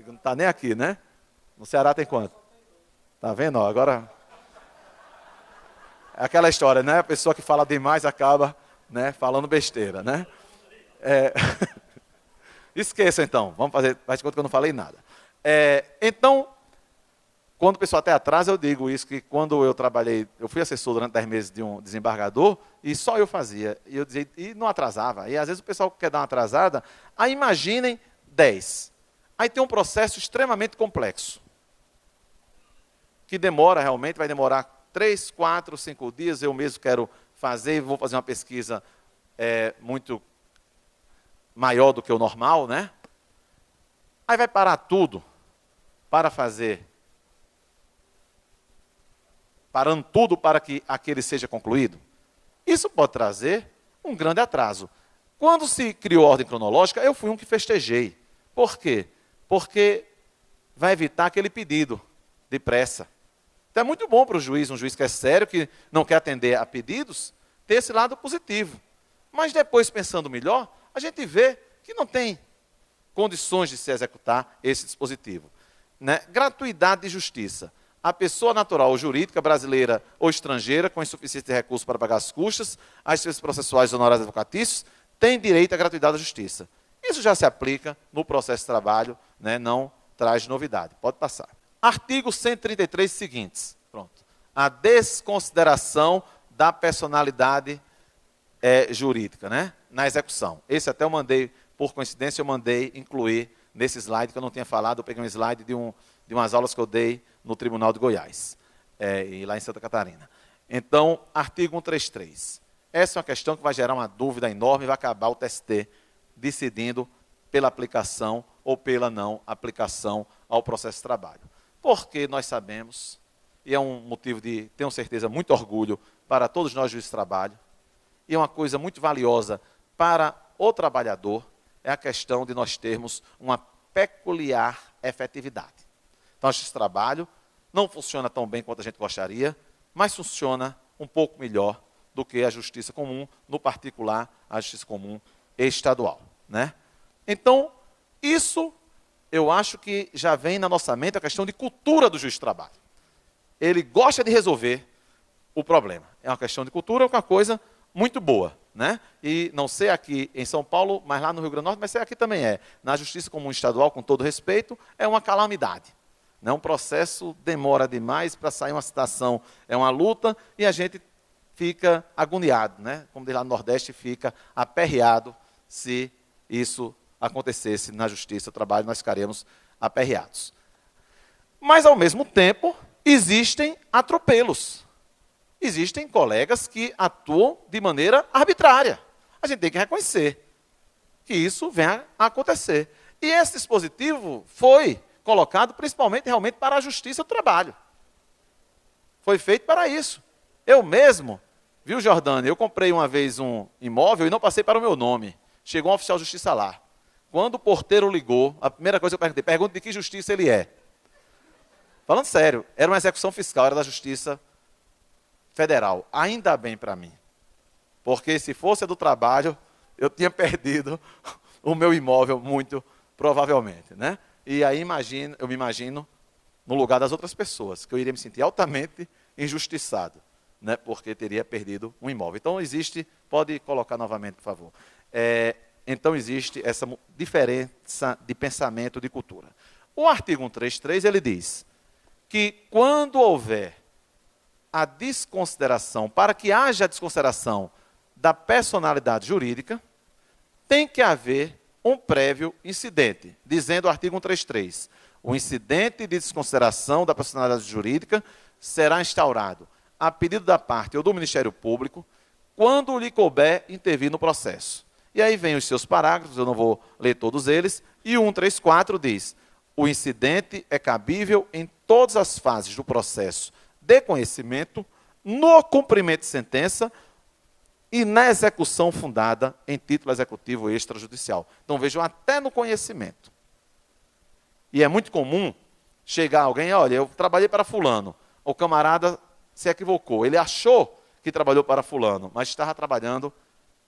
Speaker 2: não está nem aqui, né? No Ceará tem quanto? Está vendo? Ó, agora, é aquela história, né? A pessoa que fala demais acaba, né, falando besteira, né? Esqueça, então. Vamos fazer, faz de conta que eu não falei nada. Então, quando o pessoal até atrasa, eu digo isso, que quando eu trabalhei, eu fui assessor durante 10 meses de um desembargador, e só eu fazia, e eu dizia, e não atrasava. E às vezes o pessoal quer dar uma atrasada, aí imaginem 10. Aí tem um processo extremamente complexo, que demora realmente, vai demorar 3, 4, 5 dias, eu mesmo quero fazer, vou fazer uma pesquisa muito maior do que o normal, né? Aí vai parar tudo para fazer, parando tudo para que aquele seja concluído. Isso pode trazer um grande atraso. Quando se criou a ordem cronológica, eu fui um que festejei. Por quê? Porque vai evitar aquele pedido de pressa. Então é muito bom para o juiz, um juiz que é sério, que não quer atender a pedidos, ter esse lado positivo. Mas depois, pensando melhor, a gente vê que não tem condições de se executar esse dispositivo. Né? Gratuidade de justiça. A pessoa natural ou jurídica, brasileira ou estrangeira, com insuficiência de recursos para pagar as custas, as despesas processuais e honorários advocatícios, tem direito à gratuidade da justiça. Isso já se aplica no processo de trabalho, né? Não traz novidade. Pode passar. Artigo 133 seguintes. Pronto. A desconsideração da personalidade jurídica, né? Na execução. Esse até eu mandei, por coincidência, eu mandei incluir nesse slide que eu não tinha falado. Eu peguei um slide de umas aulas que eu dei no Tribunal de Goiás, e lá em Santa Catarina. Então, artigo 133. Essa é uma questão que vai gerar uma dúvida enorme e vai acabar o TST decidindo pela aplicação ou pela não aplicação ao processo de trabalho. Porque nós sabemos, e é um motivo de, tenho certeza, muito orgulho para todos nós juízes de trabalho, e é uma coisa muito valiosa para o trabalhador, é a questão de nós termos uma peculiar efetividade. Então, a justiça de trabalho não funciona tão bem quanto a gente gostaria, mas funciona um pouco melhor do que a justiça comum, no particular, a justiça comum estadual. Né? Então, isso eu acho que já vem na nossa mente a questão de cultura do juiz de trabalho. Ele gosta de resolver o problema. É uma questão de cultura, é uma coisa muito boa. Né? E não sei aqui em São Paulo, mas lá no Rio Grande do Norte, mas sei aqui também é. Na justiça comum estadual, com todo respeito, é uma calamidade. Né? Um processo demora demais para sair uma citação, é uma luta, e a gente fica agoniado, né? Como diz lá no Nordeste, fica aperreado se isso acontecesse na justiça do trabalho, nós ficaríamos aperreados. Mas, ao mesmo tempo, existem atropelos. Existem colegas que atuam de maneira arbitrária. A gente tem que reconhecer que isso venha a acontecer. E esse dispositivo foi colocado principalmente realmente para a justiça do trabalho. Foi feito para isso. Eu mesmo, viu, Jordânia, eu comprei uma vez um imóvel e não passei para o meu nome. Chegou um oficial de justiça lá. Quando o porteiro ligou, a primeira coisa que eu perguntei, pergunta de que justiça ele é. Falando sério, era uma execução fiscal, era da Justiça Federal. Ainda bem para mim. Porque se fosse a do trabalho, eu tinha perdido o meu imóvel muito provavelmente. Né? E aí eu me imagino no lugar das outras pessoas, que eu iria me sentir altamente injustiçado, né? Porque teria perdido um imóvel. Então existe, pode colocar novamente, por favor. Então existe essa diferença de pensamento, de cultura. O artigo 133, ele diz que quando houver a desconsideração, para que haja a desconsideração da personalidade jurídica, tem que haver um prévio incidente, dizendo o artigo 133, o incidente de desconsideração da personalidade jurídica será instaurado a pedido da parte ou do Ministério Público, quando lhe couber intervir no processo. E aí vem os seus parágrafos, eu não vou ler todos eles, e o 134 diz, o incidente é cabível em todas as fases do processo de conhecimento, no cumprimento de sentença e na execução fundada em título executivo extrajudicial. Então vejam, até no conhecimento. E é muito comum chegar alguém, olha, eu trabalhei para fulano, o camarada se equivocou, ele achou que trabalhou para fulano, mas estava trabalhando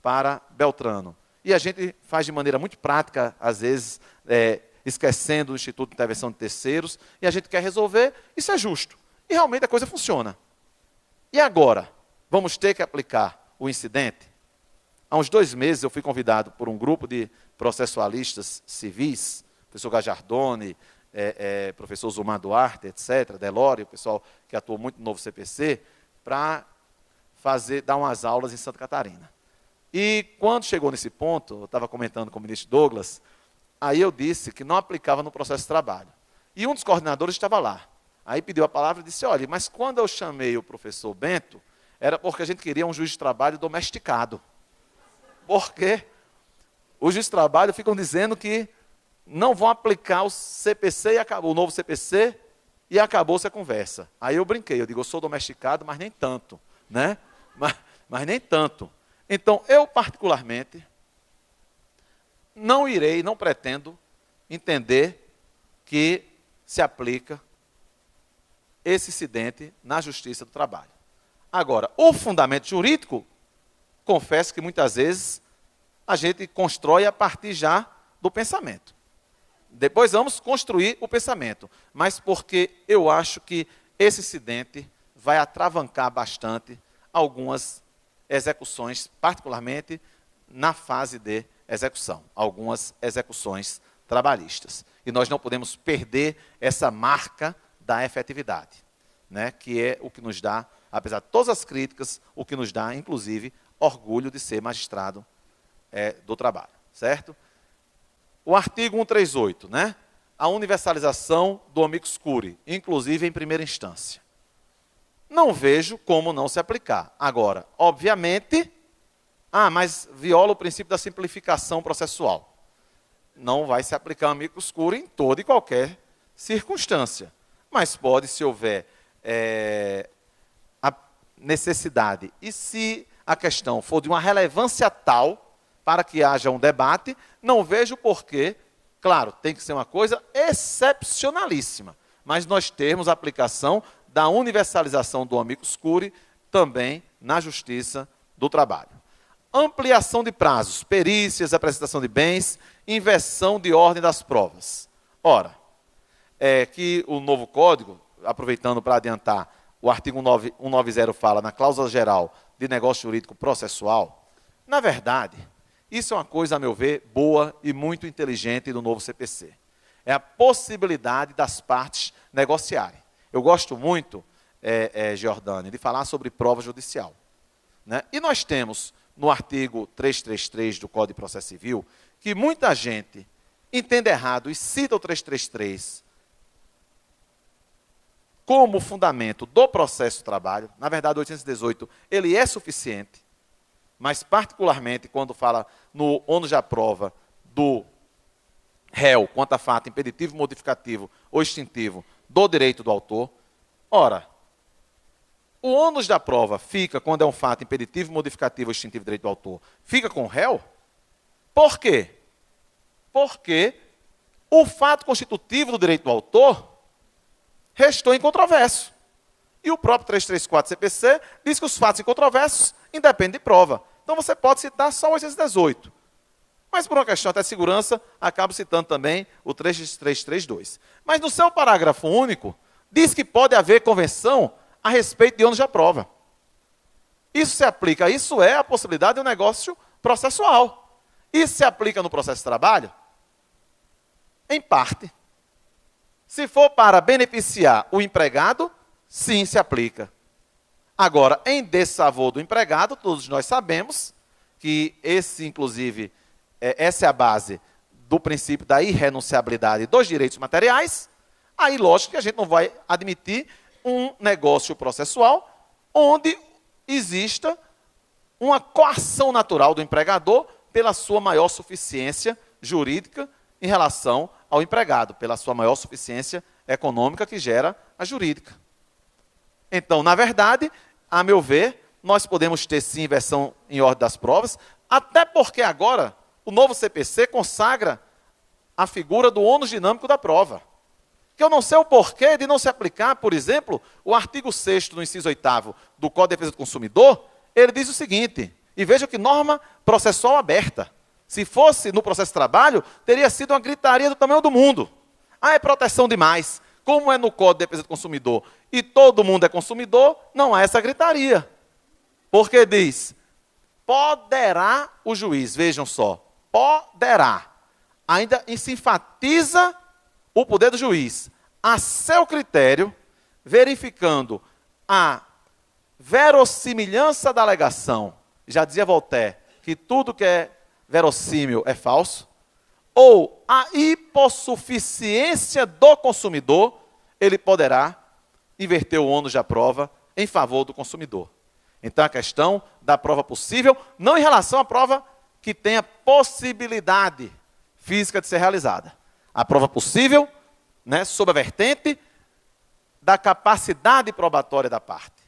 Speaker 2: para Beltrano. E a gente faz de maneira muito prática, às vezes, esquecendo do Instituto de Intervenção de Terceiros, e a gente quer resolver, isso é justo. E realmente a coisa funciona. E agora, vamos ter que aplicar o incidente? Há uns 2 meses eu fui convidado por um grupo de processualistas civis, professor Gajardoni, professor Zumar Duarte, etc., Delório, o pessoal que atuou muito no novo CPC, para dar umas aulas em Santa Catarina. E quando chegou nesse ponto, eu estava comentando com o ministro Douglas, aí eu disse que não aplicava no processo de trabalho. E um dos coordenadores estava lá. Aí pediu a palavra e disse, olha, mas quando eu chamei o professor Bento, era porque a gente queria um juiz de trabalho domesticado. Porque os juízes de trabalho ficam dizendo que não vão aplicar o CPC e acabou, o novo CPC e acabou-se a conversa. Aí eu brinquei, eu digo, eu sou domesticado, mas nem tanto. Né? Mas nem tanto. Então, eu particularmente, não pretendo entender que se aplica esse incidente na Justiça do Trabalho. Agora, o fundamento jurídico, confesso que muitas vezes a gente constrói a partir já do pensamento. Depois vamos construir o pensamento, mas porque eu acho que esse incidente vai atravancar bastante algumas execuções, particularmente na fase de execução, algumas execuções trabalhistas. E nós não podemos perder essa marca da efetividade, né, que é o que nos dá, apesar de todas as críticas, o que nos dá, inclusive, orgulho de ser magistrado do trabalho, certo? O artigo 138, né, a universalização do amicus curiae, inclusive em primeira instância. Não vejo como não se aplicar. Agora, obviamente, mas viola o princípio da simplificação processual. Não vai se aplicar o amicus curiae em toda e qualquer circunstância. Mas pode, se houver a necessidade, e se a questão for de uma relevância tal para que haja um debate, não vejo porquê, claro, tem que ser uma coisa excepcionalíssima, mas nós termos a aplicação da universalização do amicus curiae também na Justiça do Trabalho. Ampliação de prazos, perícias, apresentação de bens, inversão de ordem das provas. Ora, que o novo código, aproveitando para adiantar, o artigo 190 fala na cláusula geral de negócio jurídico processual. Na verdade, isso é uma coisa, a meu ver, boa e muito inteligente do novo CPC. É a possibilidade das partes negociarem. Eu gosto muito, Giordani, de falar sobre prova judicial, né? E nós temos, no artigo 333 do Código de Processo Civil, que muita gente entende errado e cita o 333 como fundamento do processo de trabalho. Na verdade, o 818, ele é suficiente, mas particularmente quando fala no ônus da prova do réu quanto a fato impeditivo, modificativo ou extintivo do direito do autor. Ora, o ônus da prova fica quando é um fato impeditivo, modificativo ou extintivo do direito do autor. Fica com o réu? Por quê? Porque o fato constitutivo do direito do autor restou incontroverso. E o próprio 334 CPC diz que os fatos incontroversos independem de prova. Então você pode citar só o 818. Mas por uma questão até de segurança, acabo citando também o 33332. Mas no seu parágrafo único, diz que pode haver convenção a respeito de ônus da prova. Isso se aplica, isso é a possibilidade de um negócio processual. Isso se aplica no processo de trabalho? Em parte. Se for para beneficiar o empregado, sim, se aplica. Agora, em desfavor do empregado, todos nós sabemos que inclusive, essa é a base do princípio da irrenunciabilidade dos direitos materiais. Aí, lógico que a gente não vai admitir um negócio processual onde exista uma coação natural do empregador pela sua maior suficiência jurídica em relação ao empregado, pela sua maior suficiência econômica que gera a jurídica. Então, na verdade, a meu ver, nós podemos ter sim inversão em ordem das provas, até porque agora o novo CPC consagra a figura do ônus dinâmico da prova. Que eu não sei o porquê de não se aplicar, por exemplo, o artigo 6º, no inciso 8º do Código de Defesa do Consumidor, ele diz o seguinte, e veja que norma processual aberta. Se fosse no processo de trabalho, teria sido uma gritaria do tamanho do mundo. É proteção demais. Como é no Código de Defesa do Consumidor e todo mundo é consumidor, não há essa gritaria. Porque diz, poderá o juiz, vejam só, poderá. Ainda se enfatiza o poder do juiz, a seu critério, verificando a verossimilhança da alegação. Já dizia Voltaire que tudo que é verossímil é falso, ou a hipossuficiência do consumidor, ele poderá inverter o ônus da prova em favor do consumidor. Então, a questão da prova possível, não em relação à prova que tenha possibilidade física de ser realizada. A prova possível, né, sob a vertente da capacidade probatória da parte.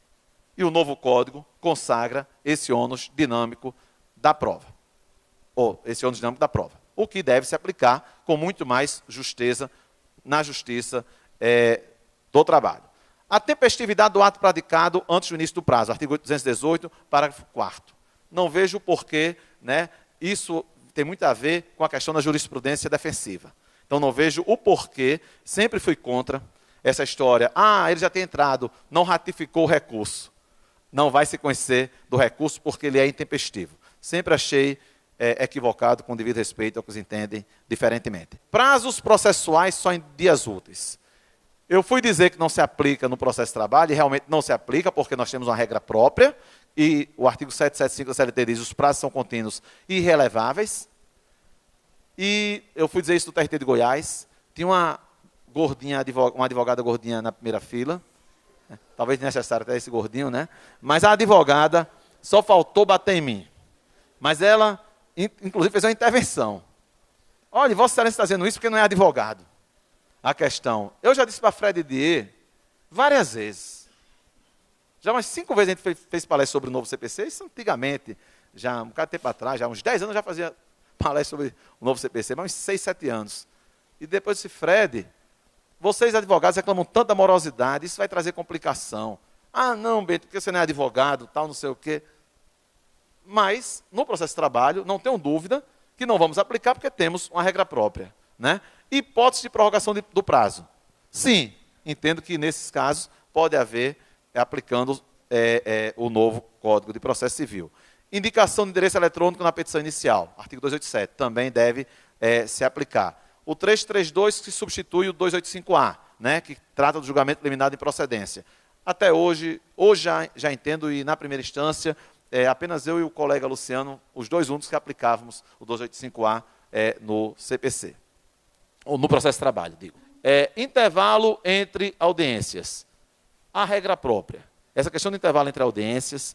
Speaker 2: E o novo código consagra esse ônus dinâmico da prova. Ou esse ônus dinâmico da prova. O que deve se aplicar com muito mais justeza na justiça do trabalho. A tempestividade do ato praticado antes do início do prazo, artigo 218, parágrafo 4º. Não vejo o porquê, né, isso tem muito a ver com a questão da jurisprudência defensiva. Então não vejo o porquê, sempre fui contra essa história. Ele já tem entrado, não ratificou o recurso. Não vai se conhecer do recurso porque ele é intempestivo. Sempre achei equivocado, com devido respeito ao que os entendem diferentemente. Prazos processuais só em dias úteis. Eu fui dizer que não se aplica no processo de trabalho, e realmente não se aplica, porque nós temos uma regra própria, e o artigo 775 da CLT diz que os prazos são contínuos e irreleváveis. E eu fui dizer isso no TRT de Goiás, tinha uma advogada gordinha na primeira fila, talvez necessário até esse gordinho, né? Mas a advogada só faltou bater em mim. Mas ela, inclusive, fez uma intervenção. Olha, Vossa Excelência está dizendo isso porque não é advogado. A questão. Eu já disse para Fred Dier várias vezes. Já umas 5 vezes a gente fez palestra sobre o novo CPC, isso antigamente, já um bocado de tempo atrás, já uns 10 anos eu já fazia palestra sobre o novo CPC, mas uns 6, 7 anos. E depois disse, Fred, vocês advogados reclamam tanto da morosidade, isso vai trazer complicação. Não, Bento, porque você não é advogado, tal, não sei o quê. Mas, no processo de trabalho, não tenho dúvida que não vamos aplicar porque temos uma regra própria, né? Hipótese de prorrogação do prazo. Sim, entendo que nesses casos pode haver, aplicando o novo Código de Processo Civil. Indicação de endereço eletrônico na petição inicial, artigo 287, também deve se aplicar. O 332 que substitui o 285A, né, que trata do julgamento eliminado em procedência. Até hoje já entendo, e na primeira instância, apenas eu e o colega Luciano, os dois únicos que aplicávamos o 285A no CPC. Ou no processo de trabalho, digo. Intervalo entre audiências. A regra própria. Essa questão do intervalo entre audiências,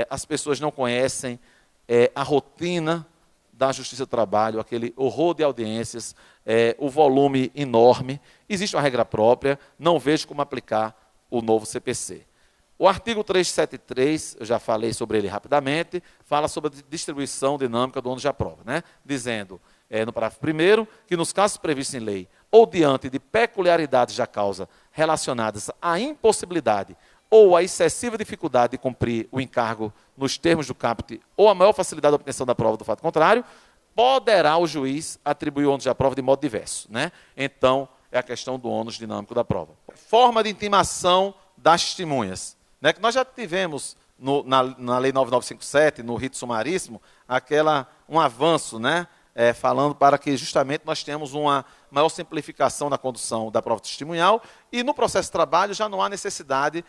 Speaker 2: as pessoas não conhecem a rotina da Justiça do Trabalho, aquele horror de audiências, o volume enorme. Existe uma regra própria, não vejo como aplicar o novo CPC. O artigo 373, eu já falei sobre ele rapidamente, fala sobre a distribuição dinâmica do ônus de prova, né? Dizendo, no parágrafo 1º, que nos casos previstos em lei ou diante de peculiaridades da causa relacionadas à impossibilidade ou à excessiva dificuldade de cumprir o encargo nos termos do caput ou a maior facilidade da obtenção da prova do fato contrário, poderá o juiz atribuir o ônus da prova de modo diverso, né? Então, é a questão do ônus dinâmico da prova. Forma de intimação das testemunhas. Né, que nós já tivemos na Lei 9957, no rito sumaríssimo, um avanço, né, falando para que justamente nós tenhamos uma maior simplificação na condução da prova testemunhal, e no processo de trabalho já não há necessidade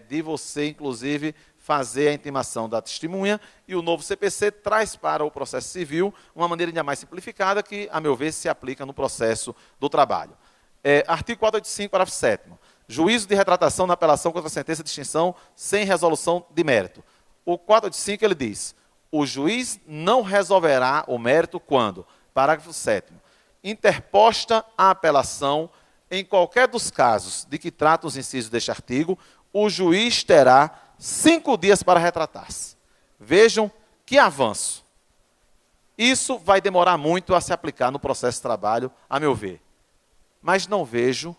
Speaker 2: de você, inclusive, fazer a intimação da testemunha, e o novo CPC traz para o processo civil uma maneira ainda mais simplificada que, a meu ver, se aplica no processo do trabalho. Artigo 485, parágrafo 7º. Juízo de retratação na apelação contra a sentença de extinção sem resolução de mérito. O 485 ele diz, o juiz não resolverá o mérito quando, parágrafo 7º, interposta a apelação, em qualquer dos casos de que tratam os incisos deste artigo, o juiz terá 5 dias para retratar-se. Vejam que avanço. Isso vai demorar muito a se aplicar no processo de trabalho, a meu ver. Mas não vejo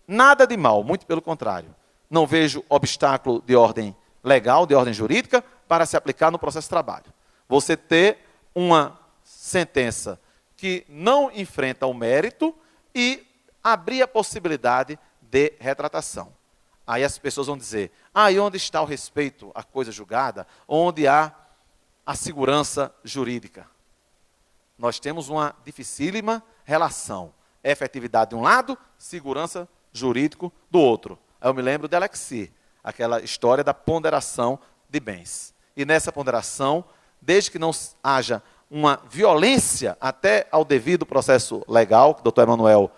Speaker 2: nada de mal, muito pelo contrário. Não vejo obstáculo de ordem legal, de ordem jurídica, para se aplicar no processo de trabalho. Você ter uma sentença que não enfrenta o mérito e abrir a possibilidade de retratação. Aí as pessoas vão dizer, e onde está o respeito à coisa julgada? Onde há a segurança jurídica? Nós temos uma dificílima relação. Efetividade de um lado, segurança jurídico do outro. Eu me lembro de Alexis, aquela história da ponderação de bens. E nessa ponderação, desde que não haja uma violência até ao devido processo legal, que o doutor Emanuel,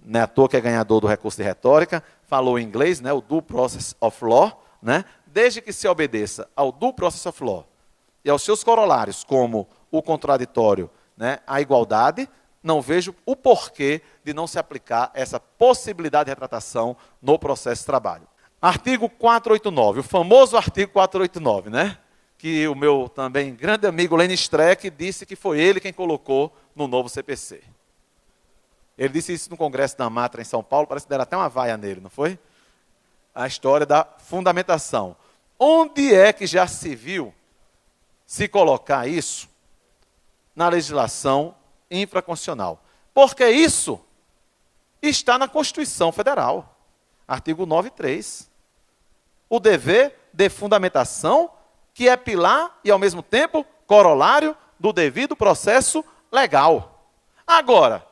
Speaker 2: não é à toa que é ganhador do recurso de retórica, falou em inglês, né, o due process of law, né, desde que se obedeça ao due process of law e aos seus corolários, como o contraditório, né, a igualdade, não vejo o porquê de não se aplicar essa possibilidade de retratação no processo de trabalho. Artigo 489, o famoso artigo 489, né? Que o meu também grande amigo Lênin Streck disse que foi ele quem colocou no novo CPC. Ele disse isso no Congresso da Matra, em São Paulo, parece que deram até uma vaia nele, não foi? A história da fundamentação. Onde é que já se viu se colocar isso na legislação infraconstitucional? Porque isso está na Constituição Federal, artigo 9.3. O dever de fundamentação, que é pilar e, ao mesmo tempo, corolário do devido processo legal. Agora,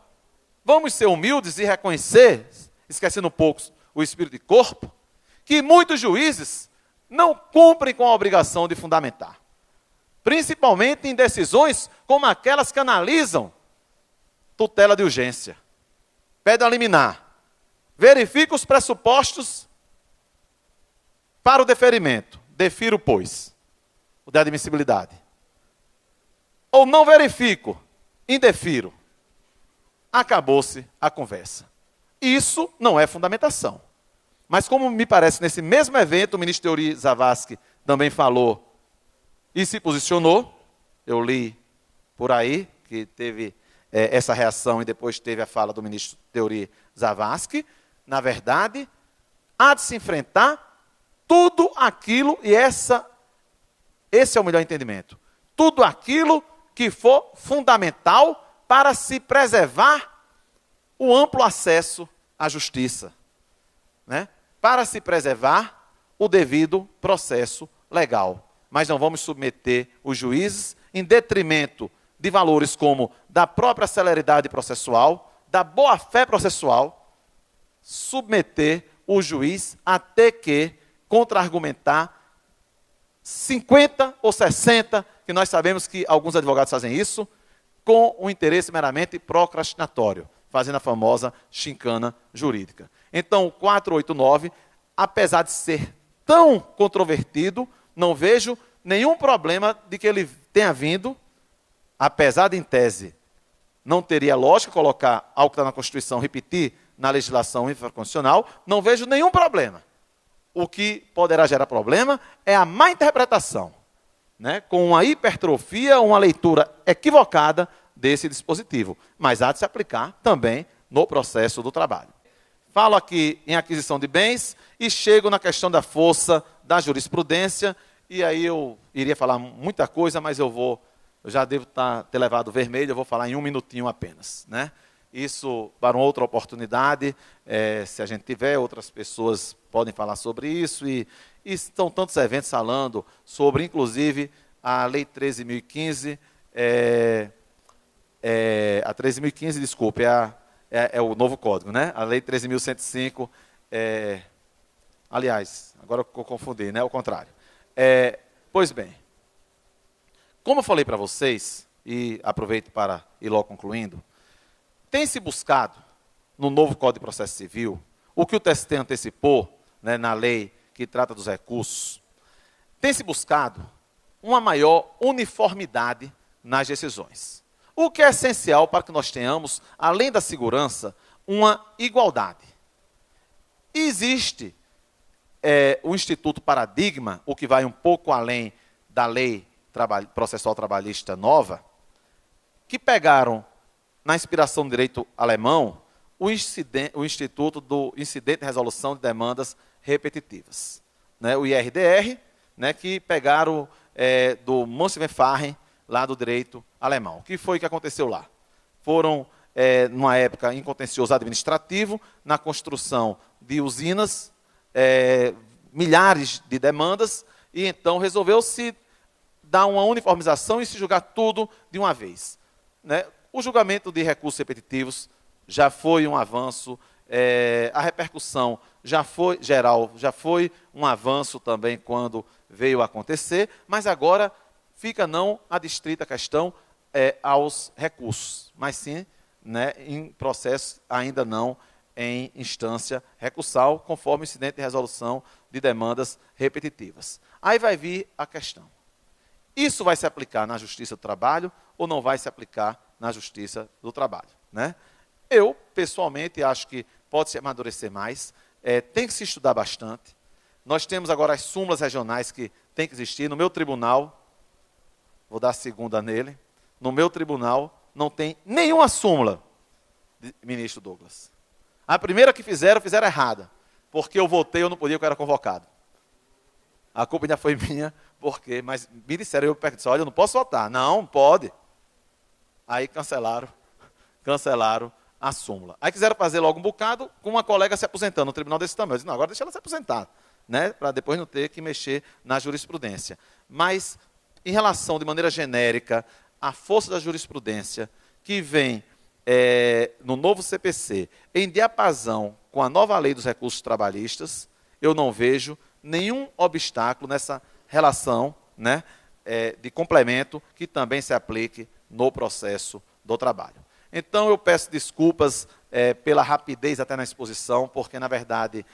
Speaker 2: vamos ser humildes e reconhecer, esquecendo um pouco o espírito de corpo, que muitos juízes não cumprem com a obrigação de fundamentar. Principalmente em decisões como aquelas que analisam tutela de urgência. Pede a liminar. Verifica os pressupostos para o deferimento. Defiro, pois, o de admissibilidade. Ou não verifico, indefiro. Acabou-se a conversa. Isso não é fundamentação. Mas como me parece, nesse mesmo evento, o ministro Teori Zavascki também falou e se posicionou, eu li por aí, que teve essa reação e depois teve a fala do ministro Teori Zavascki, na verdade, há de se enfrentar tudo aquilo, e esse é o melhor entendimento, tudo aquilo que for fundamental para se preservar o amplo acesso à justiça, né? Para se preservar o devido processo legal. Mas não vamos submeter os juízes em detrimento de valores como da própria celeridade processual, da boa-fé processual, submeter o juiz a ter que contra-argumentar 50 ou 60, que nós sabemos que alguns advogados fazem isso, com um interesse meramente procrastinatório, fazendo a famosa chincana jurídica. Então, o 489, apesar de ser tão controvertido, não vejo nenhum problema de que ele tenha vindo, apesar de, em tese, não teria lógica colocar algo que está na Constituição, repetir na legislação infraconstitucional, não vejo nenhum problema. O que poderá gerar problema é a má interpretação, né, com uma hipertrofia, uma leitura equivocada desse dispositivo. Mas há de se aplicar também no processo do trabalho. Falo aqui em aquisição de bens e chego na questão da força da jurisprudência, e aí eu iria falar muita coisa, mas eu já devo ter levado vermelho, eu vou falar em um minutinho apenas, né? Isso para uma outra oportunidade, se a gente tiver, outras pessoas podem falar sobre isso, e estão tantos eventos falando sobre, inclusive, a Lei 13.015, a 13.015, desculpe, é o novo código, né? A Lei 13.105, aliás, agora eu confundi, né? O contrário. Pois bem, como eu falei para vocês, e aproveito para ir logo concluindo, tem se buscado, no novo Código de Processo Civil, o que o TST antecipou, né, na lei que trata dos recursos, tem se buscado uma maior uniformidade nas decisões. O que é essencial para que nós tenhamos, além da segurança, uma igualdade. E existe o Instituto Paradigma, o que vai um pouco além da lei processual trabalhista nova, que pegaram, na inspiração do direito alemão, o Instituto do Incidente de Resolução de Demandas Repetitivas, né, o IRDR, né, que pegaram do Mönchengladbach, lá do direito alemão. O que foi que aconteceu lá? Foram, numa época, em contencioso administrativo, na construção de usinas, milhares de demandas, e então resolveu-se dar uma uniformização e se julgar tudo de uma vez, né? O julgamento de recursos repetitivos já foi um avanço, a repercussão já foi geral, já foi um avanço também quando veio a acontecer, mas agora fica não adstrita a questão aos recursos, mas sim, né, em processo ainda não em instância recursal, conforme o incidente de resolução de demandas repetitivas. Aí vai vir a questão. Isso vai se aplicar na Justiça do Trabalho ou não vai se aplicar na Justiça do Trabalho, né? Eu, pessoalmente, acho que pode se amadurecer mais, tem que se estudar bastante. Nós temos agora as súmulas regionais que tem que existir. No meu tribunal, vou dar a segunda nele, no meu tribunal não tem nenhuma súmula ministro Douglas. A primeira que fizeram errada. Porque eu votei, eu não podia, porque eu era convocado. A culpa ainda foi minha, mas me disseram, eu disse, olha, eu não posso votar. Não, pode. Aí cancelaram a súmula. Aí quiseram fazer logo um bocado com uma colega se aposentando no tribunal desse tamanho. Eu disse, não, agora deixa ela se aposentar, né, para depois não ter que mexer na jurisprudência. Mas, em relação, de maneira genérica, à força da jurisprudência, que vem no novo CPC, em diapasão com a nova lei dos recursos trabalhistas, eu não vejo nenhum obstáculo nessa relação, né, de complemento que também se aplique no processo do trabalho. Então, eu peço desculpas pela rapidez até na exposição, porque, na verdade,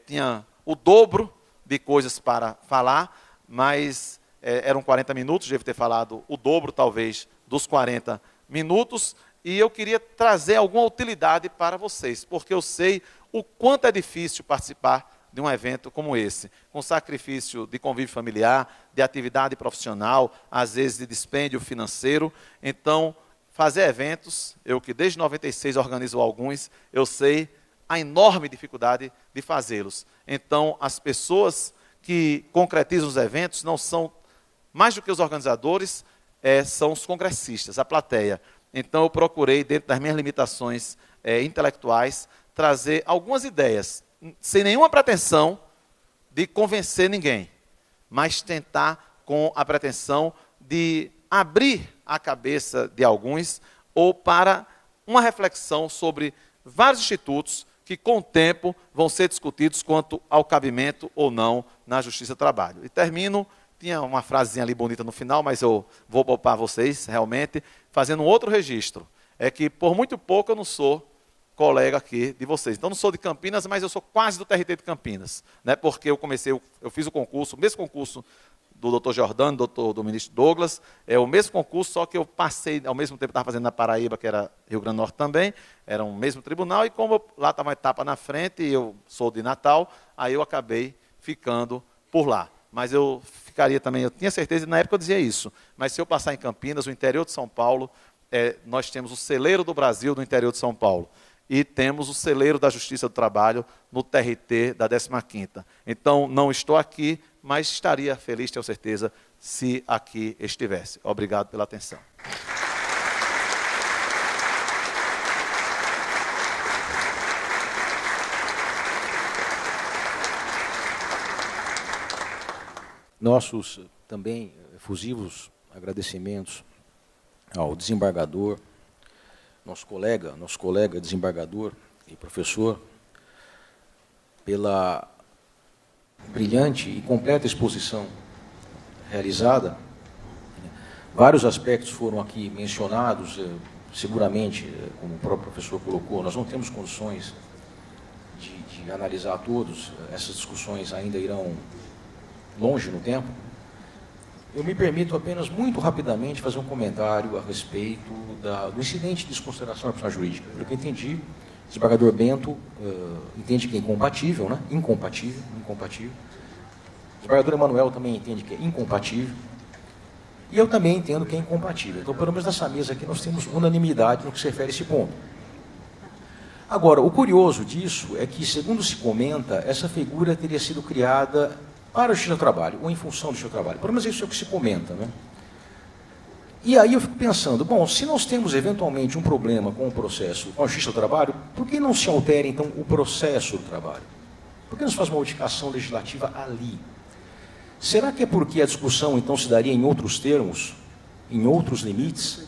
Speaker 2: tinha o dobro de coisas para falar, mas eram 40 minutos, devo ter falado o dobro, talvez, dos 40 minutos, e eu queria trazer alguma utilidade para vocês, porque eu sei o quanto é difícil participar de um evento como esse, com sacrifício de convívio familiar, de atividade profissional, às vezes de dispêndio financeiro. Então, fazer eventos, eu que desde 96 organizo alguns, eu sei a enorme dificuldade de fazê-los. Então, as pessoas que concretizam os eventos não são, mais do que os organizadores, são os congressistas, a plateia. Então, eu procurei, dentro das minhas limitações intelectuais, trazer algumas ideias, sem nenhuma pretensão de convencer ninguém, mas tentar com a pretensão de abrir a cabeça de alguns, ou para uma reflexão sobre vários institutos que, com o tempo, vão ser discutidos quanto ao cabimento ou não na Justiça do Trabalho. E termino, tinha uma frasezinha ali bonita no final, mas eu vou poupar vocês, realmente, fazendo um outro registro. É que, por muito pouco, eu não sou colega aqui de vocês. Então, não sou de Campinas, mas eu sou quase do TRT de Campinas, né? Porque eu fiz o concurso, o mesmo concurso do doutor Jordano, do ministro Douglas, é o mesmo concurso, só que eu passei, ao mesmo tempo, estava fazendo na Paraíba, que era Rio Grande do Norte também, era o mesmo tribunal, e como lá estava uma etapa na frente, e eu sou de Natal, aí eu acabei ficando por lá. Mas eu ficaria também, eu tinha certeza, e na época eu dizia isso, mas se eu passar em Campinas, no interior de São Paulo, nós temos o celeiro do Brasil no interior de São Paulo, e temos o celeiro da Justiça do Trabalho no TRT da 15ª. Então, não estou aqui, mas estaria feliz, tenho certeza, se aqui estivesse. Obrigado pela atenção.
Speaker 1: Nossos também efusivos agradecimentos ao desembargador, nosso colega desembargador e professor, pela brilhante e completa exposição realizada. Vários aspectos foram aqui mencionados, seguramente, como o próprio professor colocou, nós não temos condições de analisar todos, essas discussões ainda irão longe no tempo. Eu me permito apenas, muito rapidamente, fazer um comentário a respeito do incidente de desconsideração da persona jurídica. Pelo que eu entendi, o desembargador Bento entende que é incompatível, né? Incompatível. O desembargador Emanuel também entende que é incompatível. E eu também entendo que é incompatível. Então, pelo menos nessa mesa aqui, nós temos unanimidade no que se refere a esse ponto. Agora, o curioso disso é que, segundo se comenta, essa figura teria sido criada para o Justiça do Trabalho, ou em função do Justiça do Trabalho. Pelo menos isso é o que se comenta, né? E aí eu fico pensando, bom, se nós temos eventualmente um problema com o processo, com a Justiça do Trabalho, por que não se altera, então, o processo do trabalho? Por que não se faz uma modificação legislativa ali? Será que é porque a discussão, então, se daria em outros termos, em outros limites,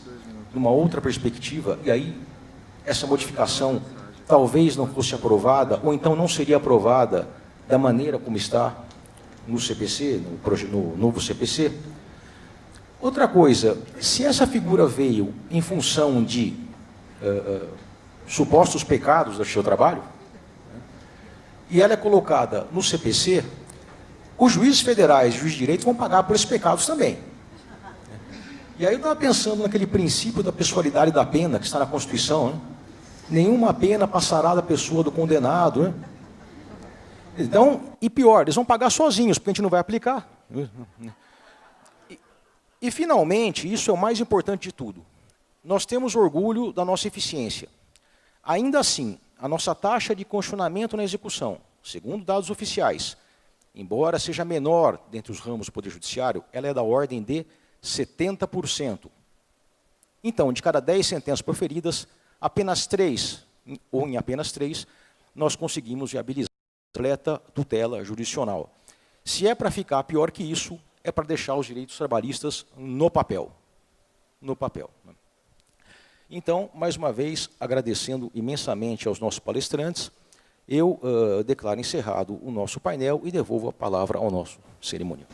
Speaker 1: numa outra perspectiva, e aí essa modificação talvez não fosse aprovada, ou então não seria aprovada da maneira como está no CPC, no novo CPC? Outra coisa, se essa figura veio em função de supostos pecados do seu trabalho, e ela é colocada no CPC, os juízes federais e os juízes de direito vão pagar por esses pecados também. E aí eu estava pensando naquele princípio da pessoalidade da pena, que está na Constituição, né? Nenhuma pena passará da pessoa do condenado, né? Então, e pior, eles vão pagar sozinhos, porque a gente não vai aplicar. E finalmente, isso é o mais importante de tudo. Nós temos orgulho da nossa eficiência. Ainda assim, a nossa taxa de congestionamento na execução, segundo dados oficiais, embora seja menor dentre os ramos do Poder Judiciário, ela é da ordem de 70%. Então, de cada 10 sentenças proferidas, apenas 3, ou em apenas 3, nós conseguimos viabilizar a completa tutela jurisdicional. Se é para ficar pior que isso, é para deixar os direitos trabalhistas no papel. No papel. Então, mais uma vez, agradecendo imensamente aos nossos palestrantes, eu declaro encerrado o nosso painel e devolvo a palavra ao nosso cerimonial.